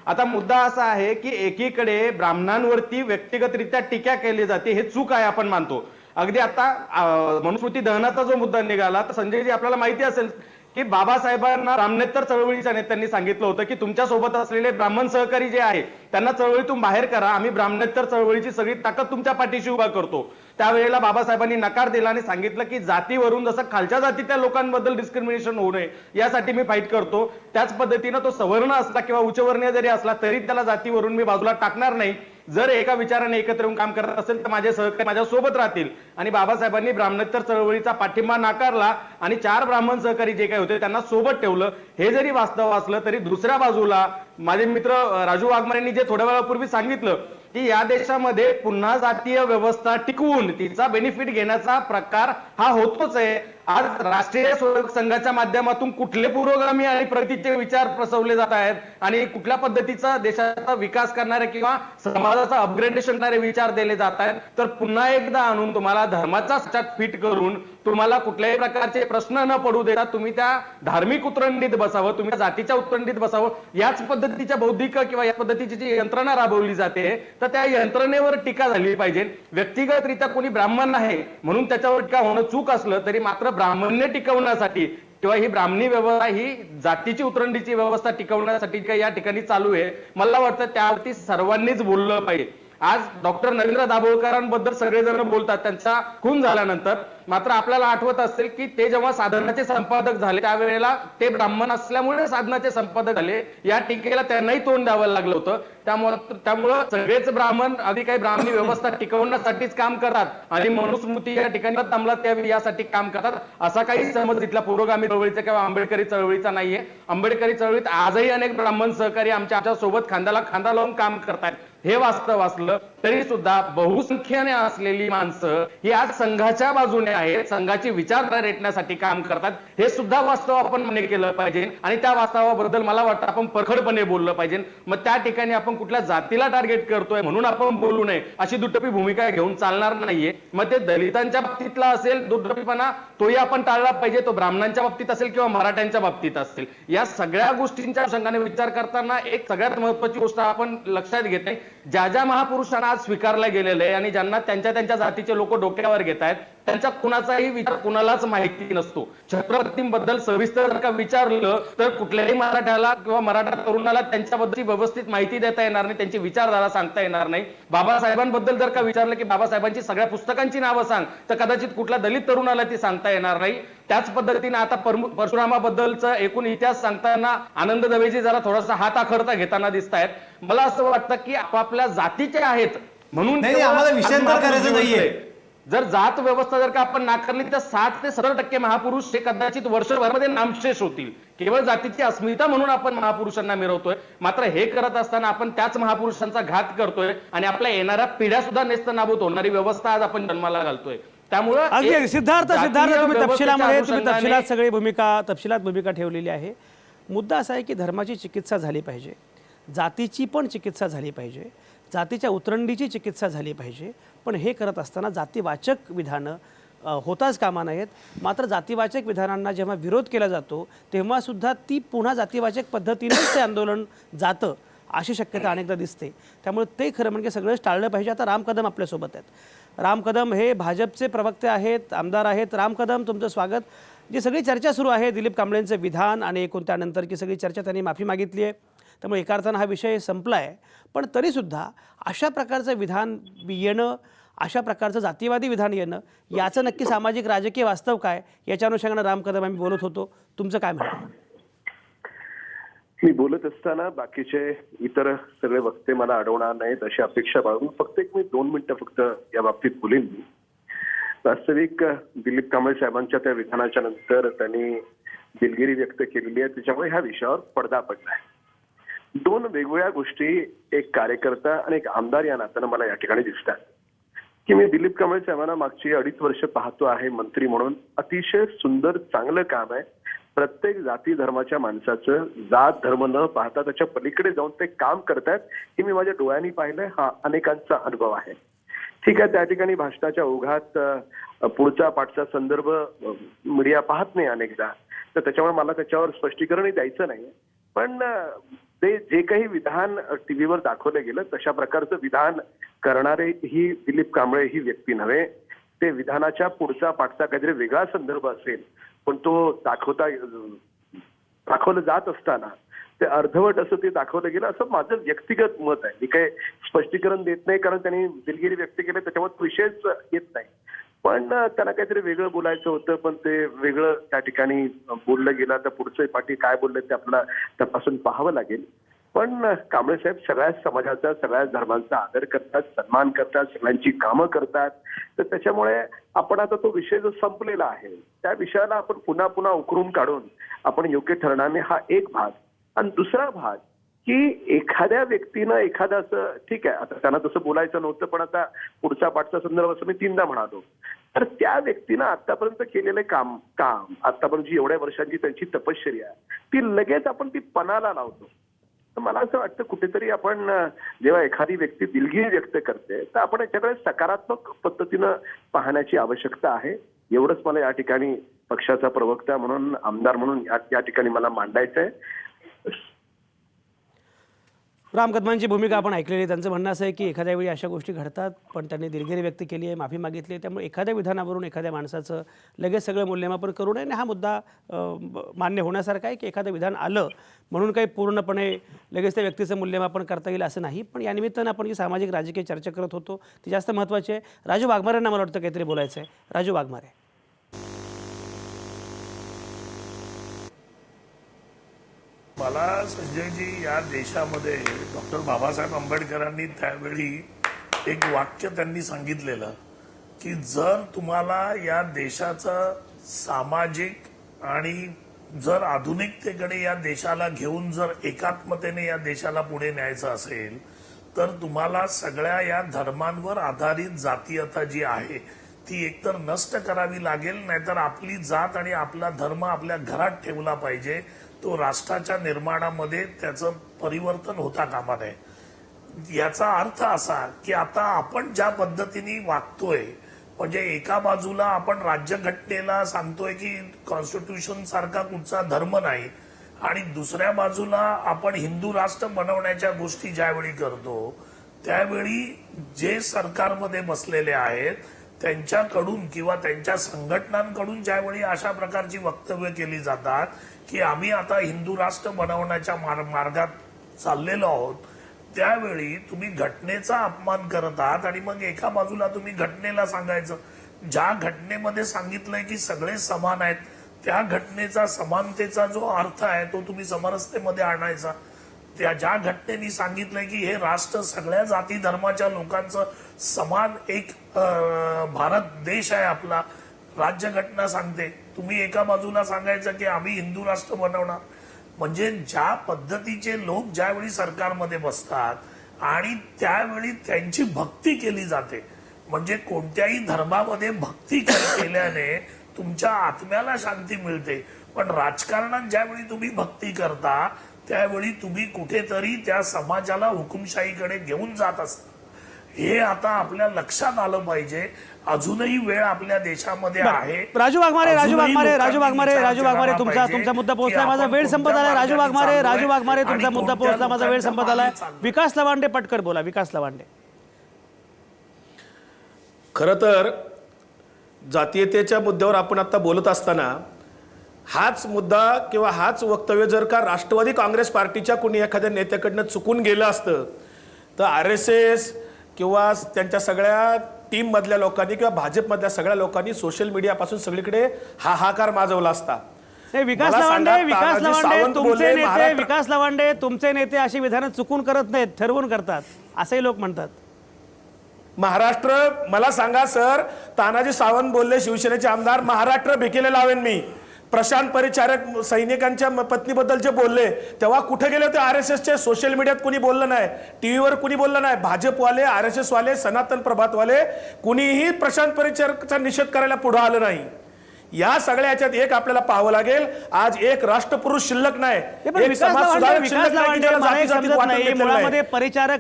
आता मुद्दा असा आहे की एकीकडे ब्राह्मणांवरती व्यक्तिगतरित्या टीका केली जाते, हे चूक आहे आपण मानतो. अगदी आता मनुस्मृती दहनाचा जो मुद्दा निघाला तर संजयजी आपल्याला माहिती असेल की बाबासाहेबांना ब्राह्मणेतर चळवळीच्या नेत्यांनी सांगितलं होतं की तुमच्या सोबत असलेले ब्राह्मण सहकारी जे आहे त्यांना चळवळीतून बाहेर करा, आम्ही ब्राह्मणेतर चळवळीची सगळी ताकद तुमच्या पाठीशी उभा करतो. त्यावेळेला बाबासाहेबांनी नकार दिला आणि सांगितलं की जातीवरून जसं खालच्या जातीच्या लोकांबद्दल डिस्क्रिमिनेशन होऊ नये यासाठी मी फाईट करतो. त्याच पद्धतीनं तो सवर्ण असला किंवा उच्चवर्णीय जरी असला तरी त्याला जातीवरून मी बाजूला टाकणार नाही. जर एका विचाराने एकत्र येऊन काम करत असेल तर माझे सहकारी माझ्या सोबत राहतील. आणि बाबासाहेबांनी ब्राह्मणेतर चळवळीचा पाठिंबा नाकारला आणि 4 ब्राह्मण सहकारी जे काही होते त्यांना सोबत ठेवलं. हे जरी वास्तव असलं तरी दुसऱ्या बाजूला माझे मित्र राजू वाघमारेंनी जे थोड्या वेळापूर्वी सांगितलं की या देशामध्ये पुन्हा जातीय व्यवस्था टिकवून तिचा बेनिफिट घेण्याचा प्रकार हा होतोच आहे. आज राष्ट्रीय स्वयंसेवक संघाच्या माध्यमातून कुठले पुरोगामी आणि प्रगतीचे विचार प्रसवले जात आहेत आणि कुठल्या पद्धतीचा देशाचा विकास करणारे किंवा समाजाचा अपग्रेडेशन करणारे विचार दिले जात आहेत. तर पुन्हा एकदा आणून तुम्हाला धर्माचा सचाट फिट करून तुम्हाला कुठल्याही प्रकारचे प्रश्न न पडू देता तुम्ही त्या धार्मिक उतरंडीत बसावं, तुम्ही जातीच्या उतरंडीत बसावं. याच पद्धतीच्या बौद्धिक किंवा या पद्धतीची जी यंत्रणा राबवली जाते तर त्या यंत्रणेवर टीका झाली पाहिजे. व्यक्तिगतरित्या कोणी ब्राह्मण नाही म्हणून त्याच्यावर टीका होणं चूक असलं तरी मात्र ब्राह्मण्य टिकवण्यासाठी किंवा ही ब्राह्मणी व्यवस्था ही जातीची उतरंडीची व्यवस्था टिकवण्यासाठी काही या ठिकाणी चालू आहे. मला वाटतं त्यावरती सर्वांनीच बोललं पाहिजे. आज डॉक्टर नरेंद्र दाभोळकरांबद्दल सगळेजण बोलतात त्यांचा खून झाल्यानंतर, मात्र आपल्याला आठवत असेल की ते जेव्हा साधनाचे संपादक झाले त्यावेळेला ते ब्राह्मण असल्यामुळे साधनाचे संपादक झाले, या टीकेला त्यांनाही तोंड द्यावं लागलं होतं. त्यामुळं सगळेच ब्राह्मण आधी काही ब्राह्मणी व्यवस्था टिकवण्यासाठीच काम करतात आणि मनुस्मृती या ठिकाणी अंमलात यावी यासाठी काम करतात, असा काही समज इथल्या पुरोगामी चळवळीचा किंवा आंबेडकरी चळवळीचा नाहीये. आंबेडकरी चळवळीत आजही अनेक ब्राह्मण सहकारी आमच्या सोबत खांद्याला खांदा लावून काम करतात. हे वास्तव असलं तरी सुद्धा बहुसंख्येने असलेली माणसं ही आज संघाच्या बाजूने आहेत, संघाची विचारधारा रेटण्यासाठी काम करतात. हे सुद्धा वास्तव आपण मान्य केलं पाहिजे आणि त्या वास्तवाबद्दल मला वाटतं आपण परखडपणे बोललं पाहिजे. मग त्या ठिकाणी आपण कुठल्या जातीला टार्गेट करतोय म्हणून आपण बोलू नये अशी दुटप्पी भूमिका घेऊन चालणार नाहीये. मग ते दलितांच्या बाबतीतला असेल दुटप्पीपणा, तोही आपण टाळला पाहिजे. तो ब्राह्मणांच्या बाबतीत असेल किंवा मराठ्यांच्या बाबतीत असेल. या सगळ्या गोष्टींच्या अनुषंगाने विचार करताना एक सगळ्यात महत्वाची गोष्ट आपण लक्षात घेते, ज्या ज्या महापुरुषांना आज स्वीकारलं गेलेलं आहे आणि ज्यांना त्यांच्या जातीचे लोक डोक्यावर घेत आहेत त्यांच्या कुणाचाही विचार कुणालाच माहिती नसतो. छत्रपतींबद्दल सविस्तर जर का विचारलं तर कुठल्याही मराठ्याला किंवा मराठा तरुणाला त्यांच्याबद्दलची व्यवस्थित माहिती देता येणार नाही, त्यांची विचारधारा सांगता येणार नाही. बाबासाहेबांबद्दल जर का विचारलं की बाबासाहेबांची सगळ्या पुस्तकांची नावं सांग तर कदाचित कुठल्या दलित तरुणाला ती सांगता येणार नाही. त्याच पद्धतीने आता परशुरामाबद्दलचा एकूण इतिहास सांगताना आनंद दवेजी जरा थोडासा हात आखडता घेताना दिसत आहेत. मला असं वाटतं की आपापल्या जातीचे आहेत म्हणून नाही, आम्हाला विषयांतर करायचं नाहीये. जर जात व्यवस्था जर का आपण नाकारली तर 60 ते 70% महापुरुष हे कदाचित वर्षभरामध्ये नामशेष होतील. केवळ जातीची अस्मिता म्हणून आपण महापुरुषांना मिरवतोय, मात्र हे करत असताना आपण त्याच महापुरुषांचा घात करतोय आणि आपल्या येणाऱ्या पिढ्या सुद्धा नेस्तनाबूत होणारी व्यवस्था आज आपण जन्माला घालतोय. त्यामुळे अगदी सिद्धार्थ तुम्ही तपशिलात सगळी तपशिलात भूमिका ठेवलेली आहे. मुद्दा असा आहे की धर्माची चिकित्सा झाली पाहिजे, जातीची पण चिकित्सा झाली पाहिजे, जातीच्या उतरंडीची चिकित्सा झाली पाहिजे. पण हे करत असताना जातीवाचक विधानं होताच कामा नयेत. मात्र जातीवाचक विधानांना जेव्हा विरोध केला जातो तेव्हा सुद्धा ती पुन्हा जातीवाचक पद्धतीनेच ते आंदोलन जातं अशी शक्यता अनेकदा दिसते. त्यामुळे ते खरं म्हणजे सगळंच टाळलं पाहिजे. आता राम कदम आपल्यासोबत आहेत. राम कदम हे भाजपचे प्रवक्ते आहेत, आमदार आहेत. राम कदम, तुमचं स्वागत. जी सगळी चर्चा सुरू आहे दिलीप कांबळेंचं विधान आणि एकूण त्यानंतरची सगळी चर्चा, त्यांनी माफी मागितली आहे, त्यामुळे एका अर्थानं हा विषय संपला आहे. पण तरीसुद्धा अशा प्रकारचं विधान येणं, अशा प्रकारचं जातीवादी विधान येणं, याचं नक्की सामाजिक राजकीय वास्तव काय, याच्या अनुषंगानं राम कदम आम्ही बोलत होतो. तुमचं काय म्हणणं? मी बोलत असताना बाकीचे इतर सगळे वक्ते मला अडवणार नाहीत अशी अपेक्षा बाळगून फक्त मी 2 मिनिटं फक्त या बाबतीत बोलेन. मी वास्तविक दिलीप कांबळे साहेबांच्या त्या विधानाच्या नंतर त्यांनी दिलगिरी व्यक्त केलेली आहे, त्याच्यामुळे ह्या विषयावर पडदा पडलाय. 2 वेगवेगळ्या गोष्टी एक कार्यकर्ता आणि एक आमदार या नात्यानं मला या ठिकाणी दिसतात की मी दिलीप कांबळे साहेबांना मागची 2.5 वर्ष पाहतो आहे मंत्री म्हणून. अतिशय सुंदर चांगलं काम आहे. प्रत्येक जाती धर्माच्या माणसाचं जात धर्म न पाहता त्याच्या पलीकडे जाऊन ते काम करतात हे मी माझ्या डोळ्यांनी पाहिलंय. हा अनेकांचा अनुभव आहे. ठीक आहे, त्या ठिकाणी भाषणाच्या ओघात पुढचा पाठचा संदर्भ मीडिया पाहत नाही अनेकदा, तर त्याच्यामुळे मला त्याच्यावर स्पष्टीकरणही द्यायचं नाही. पण ते जे काही विधान टीव्हीवर दाखवलं गेलं तशा प्रकारचं विधान करणारे ही दिलीप कांबळे ही व्यक्ती नव्हे. ते विधानाच्या पुढचा पाठचा काहीतरी वेगळा संदर्भ असेल, पण तो दाखवलं जात असताना ते अर्धवट असं ते दाखवलं गेलं असं माझं व्यक्तिगत मत आहे. मी काही स्पष्टीकरण देत नाही कारण त्यांनी दिलगिरी व्यक्त केली, त्याच्यामुळे विषयच येत नाही. पण त्यांना काहीतरी वेगळं बोलायचं होतं, पण ते वेगळं त्या ठिकाणी बोललं गेलं. तर पुढचे पाठी काय बोलले ते आपल्याला तपासून पाहावं लागेल. पण कांबळे साहेब सगळ्या समाजाचा, सगळ्या धर्मांचा आदर करतात, सन्मान करतात, सगळ्यांची कामं करतात. तर त्याच्यामुळे आपण आता तो विषय जो संपलेला आहे त्या विषयाला आपण पुन्हा पुन्हा उकरून काढून आपण योग्य ठरणारे हा एक भाग. आणि दुसरा भाग की एखाद्या व्यक्तीनं एखादा असं ठीक आहे, आता त्यांना तसं बोलायचं नव्हतं, पण आता पुढचा पाठचा संदर्भ असं मी 3दा म्हणालो, तर त्या व्यक्तीनं आतापर्यंत केलेलं काम आतापर्यंत जी एवढ्या वर्षांची त्यांची तपश्चर्या ती लगेच आपण ती पणाला लावतो. तर मला असं वाटतं कुठेतरी आपण जेव्हा एखादी व्यक्ती दिलगिरी व्यक्त करते तर आपण याच्याकडे सकारात्मक पद्धतीनं पाहण्याची आवश्यकता आहे. एवढंच मला या ठिकाणी पक्षाचा प्रवक्ता म्हणून, आमदार म्हणून या ठिकाणी मला मांडायचं आहे. राम कदमांची भूमिका आपण ऐकलेली आहे. त्यांचं म्हणणं असं आहे की एखाद्या वेळी अशा गोष्टी घडतात, पण त्यांनी दिलगिरी व्यक्त केली आहे, माफी मागितली आहे. त्यामुळे एखाद्या विधानावरून एखाद्या माणसाचं लगेच सगळं मूल्यमापन करू नये. आणि हा मुद्दा मान्य होण्यासारखा आहे की एखादं विधान आलं म्हणून काही पूर्णपणे लगेच त्या व्यक्तीचं मूल्यमापन करता येईल असं नाही. पण या निमित्तानं आपण जी सामाजिक राजकीय चर्चा करत होतो ती जास्त महत्त्वाची आहे. राजू वाघमारेंना मला वाटतं काहीतरी बोलायचं आहे. राजू वाघमारे. मला संजयजी, या देशामध्ये डॉक्टर बाबासाहेब आंबेडकरांनी त्यावेळी एक वाक्य त्यांनी सांगितलेलं की जर तुम्हाला या देशाचं सामाजिक आणि जर आधुनिकतेकडे या देशाला घेऊन जर एकात्मतेने या देशाला पुढे न्यायचं असेल तर तुम्हाला सगळ्या या धर्मांवर आधारित जातीयता जी आहे ती एकतर नष्ट करावी लागेल, नाहीतर आपली जात आणि आपला धर्म आपल्या घरात ठेवला पाहिजे. तो राष्ट्राच्या निर्माणामध्ये त्याचं परिवर्तन होता कामा नये. याचा अर्थ असा की आता आपण ज्या पद्धतीने वागतोय, म्हणजे एका बाजूला आपण राज्यघटनेला सांगतोय की कॉन्स्टिट्यूशन सारखा कुठचा धर्म नाही, आणि दुसऱ्या बाजूला आपण हिंदू राष्ट्र बनवण्याच्या गोष्टी ज्यावेळी करतो त्यावेळी जे सरकारमध्ये बसलेले आहेत त्यांच्याकडून किंवा त्यांच्या संघटनांकडून ज्यावेळी अशा प्रकारची वक्तव्य केली जातात की आम्ही आता हिंदू राष्ट्र बनवण्याच्या मार्गात चाललेलो आहोत, त्यावेळी तुम्ही घटनेचा अपमान करत आहात. आणि मग एका बाजूला तुम्ही घटनेला सांगायचं, ज्या घटनेमध्ये सांगितलंय की सगळे समान आहेत, त्या घटनेचा समानतेचा जो अर्थ आहे तो तुम्ही समरसतेमध्ये आणायचा. त्या ज्या घटनेने सांगितलंय की हे राष्ट्र सगळ्या जाती धर्माच्या लोकांचं समान एक भारत देश आहे आपला, राज्यघटना सांगते, तुम्ही एका बाजूला सांगायचं की आम्ही हिंदू राष्ट्र बनवणार. म्हणजे ज्या पद्धतीचे लोक ज्यावेळी सरकारमध्ये बसतात आणि त्यावेळी त्यांची भक्ती केली जाते, म्हणजे कोणत्याही धर्मामध्ये भक्ती केल्याने तुमच्या आत्म्याला शांती मिळते, पण राजकारणात ज्यावेळी तुम्ही भक्ती करता त्यावेळी तुम्ही कुठेतरी त्या समाजाला हुकुमशाहीकडे घेऊन जात असता. हे आता आपल्या लक्षात आलं पाहिजे. अजूनही वेळ आपल्या देशामध्ये आहे. राजू वाघमारे तुमचा मुद्दा पोहोचलाय, माझा वेळ संपत आलाय. राजू वाघमारे तुमचा मुद्दा पोहोचला, माझा वेळ संपत आलाय. विकास लवांडे पटकर बोला. विकास लवांडे. खरं तर जातीयतेच्या मुद्द्यावर आपण आता बोलत असताना हाच मुद्दा किंवा हाच वक्तव्य जर का राष्ट्रवादी काँग्रेस पार्टीच्या कोणी एखाद्या नेत्याकडनं चुकून गेलं असतं तर RSS किंवा त्यांच्या सगळ्या टीम मधल्या लोकांनी किंवा भाजपमधल्या सगळ्या लोकांनी सोशल मीडियापासून सगळीकडे हाहाकार माजवला असता. विकास लवांडे तुमचे नेते अशी विधानं चुकून करत नाहीत, ठरवून करतात असंही लोक म्हणतात. महाराष्ट्र, मला सांगा सर, तानाजी सावंत बोलले, शिवसेनेचे आमदार, महाराष्ट्र भिकेले लावेन मी. प्रशांत परिचारक सैनिकांच्या पत्नीबद्दल जे बोलले तेव्हा कुठे गेले होते RSSचे? सोशल मीडियात कुणी बोललं नाही, टीव्हीवर कुणी बोललं नाही. भाजपवाले, RSS वाले, सनातन प्रभातवाले कुणीही प्रशांत परिचारकचा निषेध करायला पुढे आलं नाही. या सगळ्या याच्यात एक आपल्याला पाहावं लागेल, आज एक राष्ट्रपुरुष शिल्लक नाही, एक समाज सुधारक शिल्लक नाही, मुळामध्ये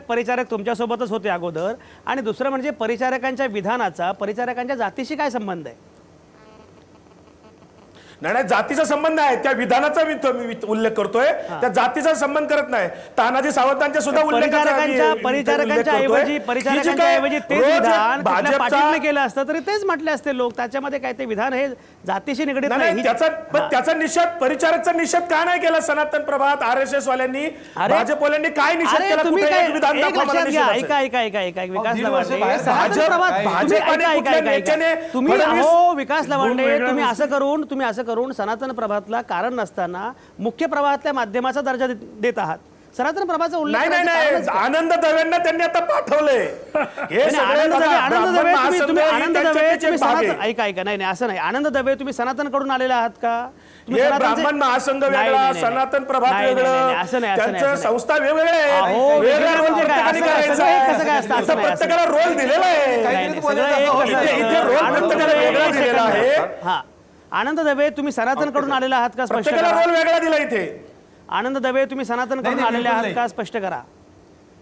परिचारक तुमच्यासोबतच होते अगोदर. आणि दुसरं म्हणजे परिचारकांच्या विधानाचा परिचारकांच्या जातीशी काय संबंध आहे? नाही, जातीचा संबंध आहे, त्या विधानाचा मी उल्लेख करतोय, त्या जातीचा संबंध करत नाही. तानाजी सावंतांच्या सुद्धा परिचारकांच्या ऐवजी तेच विधान पाटीलने केलं असतं तरी तेच म्हटले असते लोक. त्याच्यामध्ये काय ते विधान हे जातीशी निगडीत नाही. त्याचा निषेध, परिचारकचा निषेध का नाही केला सनातन प्रभात, RSS वाल्यांनी, भाजपवाल्यांनी काय निषेध केला? ऐका विकास लवांडे, तुम्ही असं करून सनातन प्रभातला कारण नसताना मुख्य प्रवाहातल्या माध्यमाचा दर्जा देत आहात. सनातन प्रभाचा उल्लेख नाही, आनंद दवेंना त्यांनी आता पाठवले. ऐका नाही असं नाही. आनंद दवे तुम्ही सनातन कडून आलेला आहात का? ब्राह्मण महासंघ वेगळा, सनातन प्रभात वेगळं, असं नाही. संस्था वेगवेगळ्या प्रत्येकाला रोल दिलेला आहे. हा, आनंद दवे तुम्ही सनातन कडून आलेला आहात का? स्पष्ट करा. रोल वेगळा दिला इथे. आनंद दवे तुम्ही सनातन कडून आलेले आहात का? स्पष्ट करा.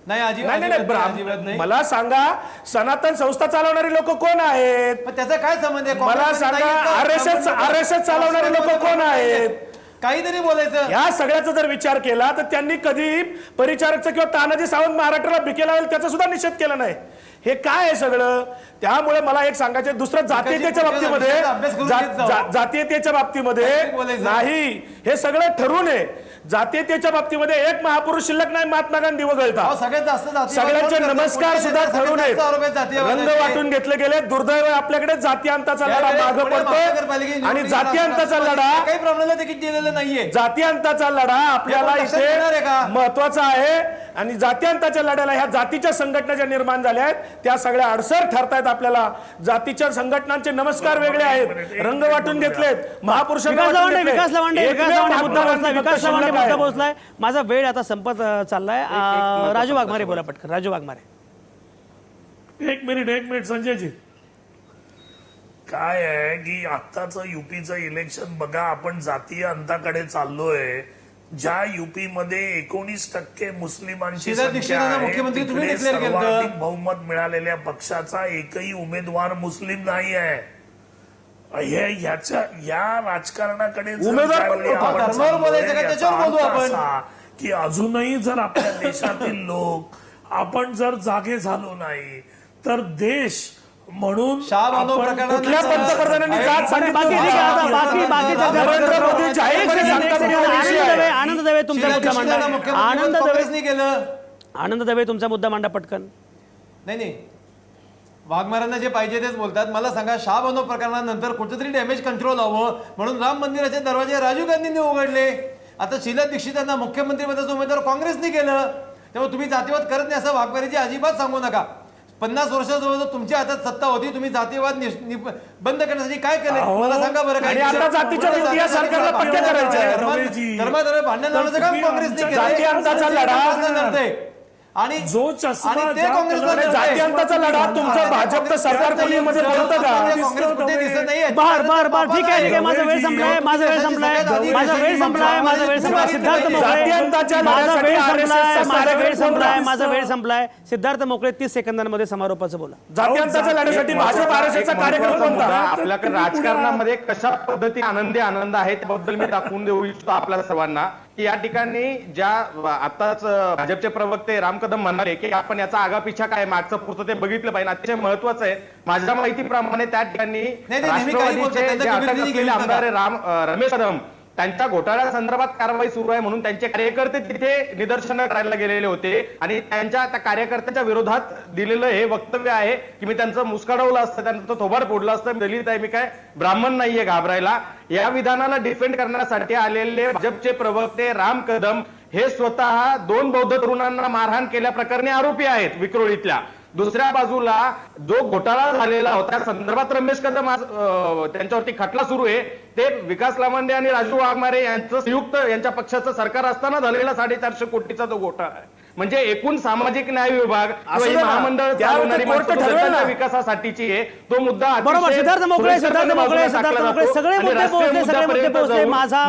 नाही, मला सांगा, सनातन संस्था चालवणारी लोक कोण आहेत? त्याचा काय संबंध आहे? मला सांगा, RSS चालवणारे लोक कोण आहेत? काहीतरी बोलायचं. या सगळ्याचा जर विचार केला तर त्यांनी कधी परिचारकचं किंवा तानाजी सावंत महाराष्ट्राला भिके लावेल त्याचा सुद्धा निषेध केला नाही. हे काय आहे सगळं? त्यामुळे मला एक सांगायचं, दुसरं जातीयतेच्या बाबतीमध्ये अभ्यास करून घेत जाऊ. जातीयतेच्या बाबतीमध्ये बोलायचं नाही, हे सगळं ठरवून आहे. जातीयतेच्या बाबतीमध्ये एक महापुरुष शिल्लक नाही, महात्मा गांधी वगळता. सगळ्यात जास्त जातीयवाद सगळ्यांचे कोण करतं? नमस्कार सुद्धा सगळ्यात ठरवून जास्त आरोप आहेत आहेत. जातीयवादाचे. रंग वाटून घेतले गेले. दुर्दैव आपल्याकडे जातीयांताचा लढा यावेळेस मागं पुणे महानगरपालिकेची पडतो आणि निवडणूक जातीयांताचा लढा काही प्रमाणाला तिकीट दिलेलं नाहीये. जातीयांताचा लढा आपल्याला हे पण लक्षात येणार आहे इथे का? महत्वाचा आहे. आणि जातीयांताच्या लढ्याला ह्या जातीच्या संघटना ज्या निर्माण झाल्या आहेत त्या सगळ्या अडसर ठरतायत. आपल्याला जातीच्या संघटनांचे नमस्कार वेगळे आहेत, रंग वाटून घेतलेत, महापुरुषांना विकास वाटून लावंडे घेतलेत. विकास लावंडे एकमेव मुद्दा महात्मा पोहोचलाय. गांधी विकास फक्त लावंडे शिल्लक मुद्दा आहे. पोहोचलाय. माझा वेळ आता संपत चाललाय. राजू वाघमारे बोला पटकन. राजू वाघमारे. एक मिनिट संजयजी. काय आहे की आत्ताचं युपीचं इलेक्शन बघा, आपण जातीय अंताकडे चाललोय. ज्या युपी मध्ये 19% मुस्लिमांची शीला संख्या दीक्षितांना आहे, मुख्यमंत्री तुम्ही तिकडे declare केलं. सर्वाधिक बहुमत मिळालेल्या पक्षाचा एकही उमेदवार मुस्लिम नाही आहे. या राजकारणाकडे जर उमेदवार पण ज्यावेळी नव्हता. आपण धर्मावर चाललोय, बोलायचं का? याचा त्याच्यावर बोलू अर्थ आपण. असा की अजूनही जर आपल्या देशातील लोक आपण जर जागे झालो नाही तर देश म्हणून शहाबानो आपण प्रकरणात कुठल्या पंतप्रधानांनी जात सांगितलं बाकी ठीक आहे. आता होतं? बाकीच्या नरेंद्र मोदी जाहीरपणे सांगतात की हा विषय आहे. आनंद दवे तुमचा शीला मुद्दा दीक्षितांना मांडा. मुख्यमंत्री आनंद दवे काँग्रेसने केलं. आनंद दवे तुमचा मुद्दा मांडा पटकन. नाही वाघमारांना जे पाहिजे तेच बोलतात. मला सांगा, शहाबानो प्रकरणानंतर कुठेतरी डॅमेज कंट्रोल हवं म्हणून राम मंदिराचे दरवाजे राजीव गांधींनी उघडले. आता शीला दीक्षितांना मुख्यमंत्री पदाचं उमेदवार काँग्रेसने केलं. त्यामुळे तुम्ही जातीवाद करत नाही असं वाघमारेची अजिबात सांगू नका. 50 वर्षाजवळ तुमच्या हातात सत्ता होती, तुम्ही जातीवाद बंद करण्यासाठी काय केलं मला सांगा बरं. काय आणि आता जातीच्या विरोधी या सरकारला पक्के करायचे आहे. धर्माधर्म भांडण लावण्याचं काम काँग्रेसने केलं. जातीयांताचा लढा लढतंय. आणि जो चष्मा आणि ते ज्या काँग्रेसला कलरने लढतंय. जातीयांताचा लढा तुमचं भाजपचं सरकार कोणीमध्ये बोलतं का? काँग्रेस कुठे दिसत नाहीये. बर ठीक आहे. माझा वेळ संपलाय. माझा वेळ संपलाय. सिद्धार्थ मोकळे. जातीयांताच्या माझा वेळ लढ्यासाठी संपलाय. RSS माझा वेळ संपलाय. सिद्धार्थ मोकळे 30 सेकंदांमध्ये समारोपाचं बोला. जातीयांताच्या लढ्यासाठी भाजप RSSचा कार्यक्रम मुद्दा कोणता? आपल्याकडे राजकारणामध्ये कशा पद्धतीने आनंद आहे त्याबद्दल मी दाखवून देऊ इच्छितो आपल्या सर्वांना की या ठिकाणी ज्या आताच भाजपचे प्रवक्ते राम कदम म्हणाले की आपण याचा आगापिछा काय मागचं पुरतं ते बघितलं पाहिजे, अतिशय महत्वाचं आहे. माझ्या माहितीप्रमाणे त्या ठिकाणी नेहमी काही बोलतात, राष्ट्रवादीचे त्यांना जे अटक कबीरगिरी असलेले घेऊ नका. आमदार रमेश कदम त्यांच्या घोटाळ्या संदर्भात कारवाई सुरू आहे म्हणून त्यांचे कार्यकर्ते तिथे निदर्शनं करायला गेलेले होते आणि त्यांच्या त्या कार्यकर्त्यांच्या विरोधात दिलेलं हे वक्तव्य आहे की मी त्यांचं मुस्काडवलं असतं, त्यांचं थोबाड फोडलं असतं, दलित आहे, मी काय ब्राह्मण नाहीये घाबरायला. या विधानाला डिफेंड करण्यासाठी आलेले भाजपचे प्रवक्ते राम कदम हे स्वतः 2 बौद्ध तरुणांना मारहाण केल्या प्रकरणी आरोपी आहेत विक्रोळीतल्या. दुसऱ्या बाजूला जो घोटाळा झालेला होता त्या संदर्भात रमेश कदम आज त्यांच्यावरती खटला सुरू आहे. ते विकास लावंडे आणि राजू वाघमारे यांचं संयुक्त यांच्या पक्षाचं सरकार असताना झालेला 450 कोटीचा तो घोटाळा आहे. म्हणजे एकूण सामाजिक न्याय विभाग किंवा ही महामंडळ चालवणारी माणसं विकासासाठीची आहे तो मुद्दा बरोबर. सिद्धार्थ मोकळे सगळे मुद्दे पोहोचले. सगळे मुद्दे पोहोचले. माझा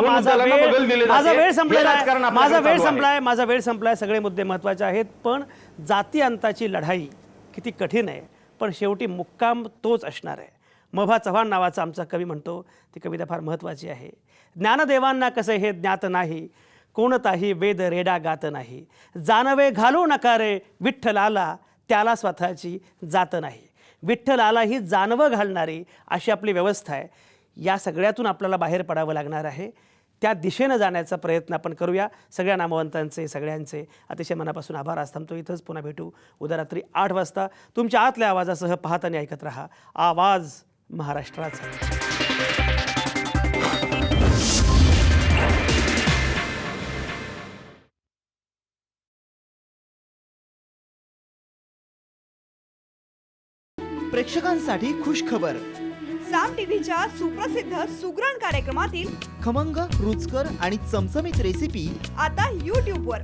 वेळ संपलाय. सगळे मुद्दे महत्वाचे आहेत. पण जाती अंताची लढाई किती कठीण आहे, पण शेवटी मुक्काम तोच असणार आहे. मभा चव्हाण नावाचा आमचा कवी म्हणतो, ती कविता फार महत्त्वाची आहे. ज्ञानदेवांना कसे हे ज्ञात नाही, कोणताही वेद रेडा गात नाही. जानवे घालू नका रे विठ्ठलाला, त्याला स्वतःची जात नाही. विठ्ठलाला ही जानवं घालणारी अशी आपली व्यवस्था आहे. या सगळ्यातून आपल्याला बाहेर पडावं लागणार आहे. त्या दिशेनं जाण्याचा प्रयत्न आपण करूया. सगळ्या नामवंतांचे सगळ्यांचे अतिशय मनापासून आभार. आज थांबतो इथंच. पुन्हा भेटू उद्या रात्री 8 वाजता. तुमच्या आतल्या आवाजासह पाहत आणि ऐकत रहा आवाज महाराष्ट्राचा. प्रेक्षकांसाठी खुश खबर. साम टीव्हीच्या सुप्रसिद्ध सुगरण कार्यक्रमातील खमंग, रुचकर आणि चमचमीत रेसिपी आता YouTube वर.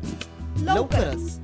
लवकरच.